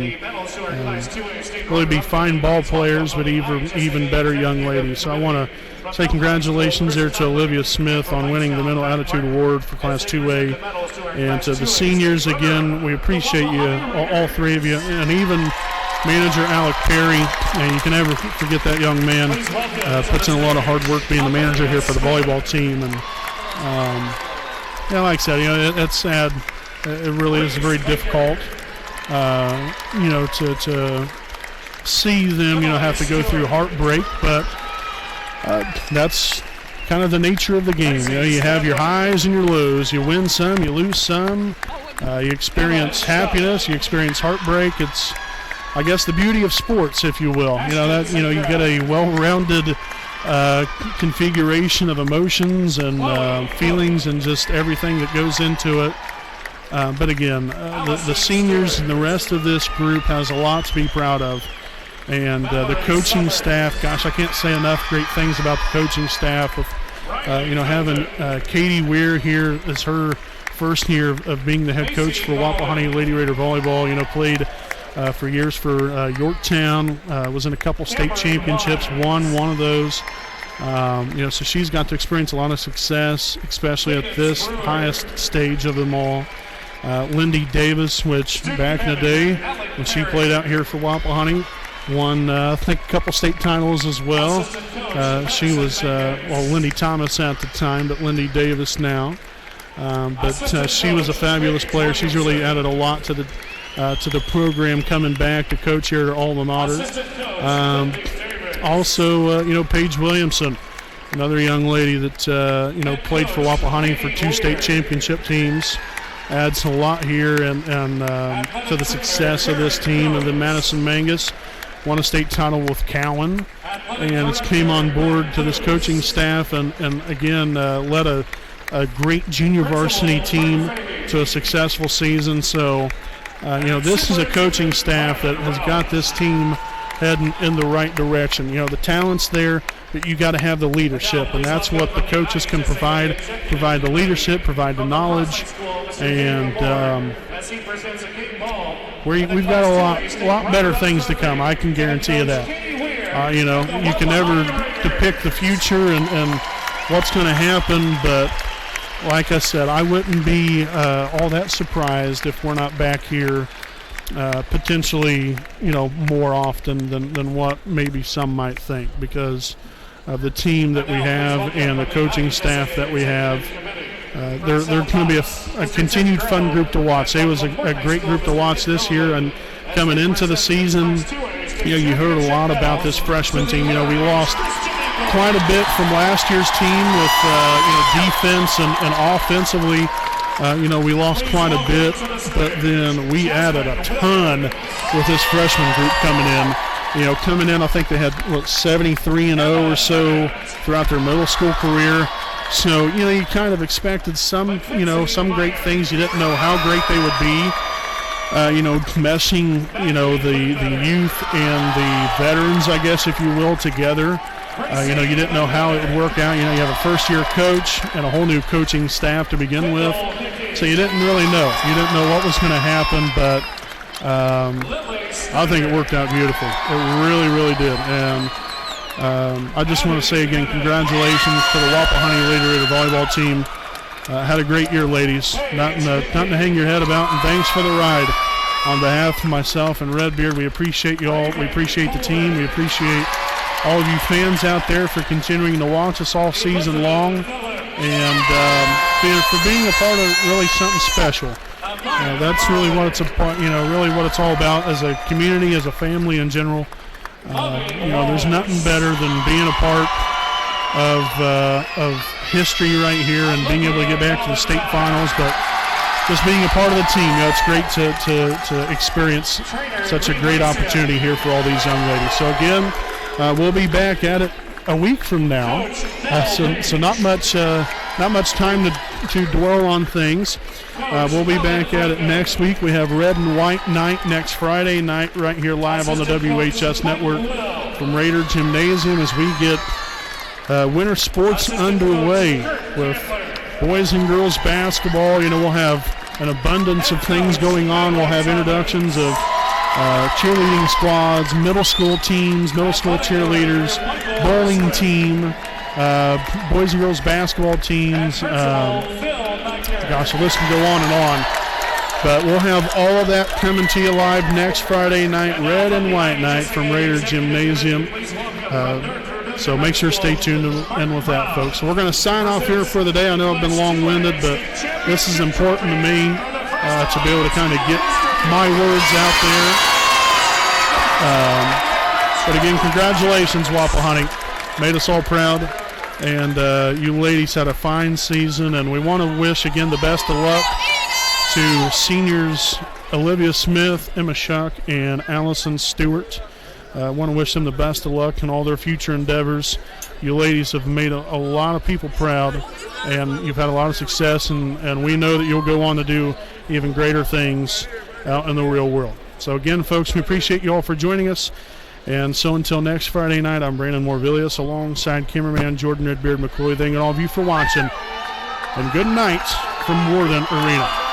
really be fine ball players, but even better young ladies. So I want to say congratulations there to Olivia Smith on winning the Mental Attitude Award for Class 2A. And to the seniors, again, we appreciate you, all three of you, and even manager Alec Perry. And you can never forget that young man. Puts in a lot of hard work being the manager here for the volleyball team. And like I said, it's sad. It really is very difficult, to see them, have to go through heartbreak. But that's kind of the nature of the game. You have your highs and your lows. You win some, you lose some. You experience happiness, you experience heartbreak. It's, I guess, the beauty of sports, if you will. You get a well-rounded configuration of emotions and feelings and just everything that goes into it. But again, the seniors and the rest of this group has a lot to be proud of. And the coaching staff, gosh, I can't say enough great things about the coaching staff. Of having Katie Weir here as her first year of being the head coach for Wapahani Lady Raider Volleyball. Played for years for Yorktown, was in a couple state championships, won one of those. So she's got to experience a lot of success, especially at this highest stage of them all. Lindy Davis, which back in the day when she played out here for Wapahani, won, I think, a couple state titles as well. She was, Lindy Thomas at the time, but Lindy Davis now. But she was a fabulous player. She's really added a lot to the program coming back to coach here at alma mater. Also, Paige Williamson, another young lady that, played for Wapahani for 2 state championship teams. Adds a lot here and to the success of this team. And then Madison Mangus won a state title with Cowan, and has came on board to this coaching staff and again led a great junior varsity team to a successful season. So, this is a coaching staff that has got this team heading in the right direction. The talent's there, but you got to have the leadership, and that's what the coaches can provide the leadership, provide the knowledge, and we've got a lot better things to come. I can guarantee you that. You can never depict the future and what's going to happen, but like I said, I wouldn't be all that surprised if we're not back here potentially, more often than what maybe some might think, because of the team that we have and the coaching staff that we have. They're going to be a continued fun group to watch. It was a great group to watch this year, and coming into the season, you heard a lot about this freshman team. We lost quite a bit from last year's team with defense and offensively. We lost quite a bit, but then we added a ton with this freshman group coming in. I think they had 73-0 or so throughout their middle school career. So, you kind of expected some great things. You didn't know how great they would be. Meshing, the youth and the veterans, I guess, if you will, together. You didn't know how it would work out. You have a first-year coach and a whole new coaching staff to begin with. So you didn't really know. You didn't know what was going to happen, but I think it worked out beautiful. It really, really did. And I just want to say again, congratulations to the Wapahani Lady Raider volleyball team. Had a great year, ladies. Nothing to hang your head about, and thanks for the ride. On behalf of myself and Redbeard, we appreciate you all. We appreciate the team. We appreciate all of you fans out there for continuing to watch us all season long. and for being a part of really something special. That's really what it's really what it's all about as a community, as a family in general. There's nothing better than being a part of history right here and being able to get back to the state finals, but just being a part of the team. It's great to experience such a great opportunity here for all these young ladies. So again, we'll be back at it a week from now. So not much time to dwell on things. We'll be back at it next week. We have Red and White night next Friday night right here live on the WHS network from Raider Gymnasium as we get winter sports underway with boys and girls basketball. We'll have an abundance of things going on. We'll have introductions of cheerleading squads, middle school teams, middle school cheerleaders, bowling team, boys and girls basketball teams. Gosh, the list can go on and on. But we'll have all of that coming to you live next Friday night, Red and White night from Raider Gymnasium. So make sure to stay tuned in with that, folks. So we're going to sign off here for the day. I know I've been long-winded, but this is important to me to be able to kind of get my words out there. But again, congratulations, Wapahani. Made us all proud. And you ladies had a fine season, and we want to wish, again, the best of luck to seniors Olivia Smith, Emma Shuck, and Allison Stewart. I want to wish them the best of luck in all their future endeavors. You ladies have made a lot of people proud, and you've had a lot of success, and we know that you'll go on to do even greater things out in the real world. So again, folks, we appreciate you all for joining us. And so until next Friday night, I'm Brandon Morvillius alongside cameraman Jordan Redbeard McCoy. Thanking all of you for watching, and good night from Worthen Arena.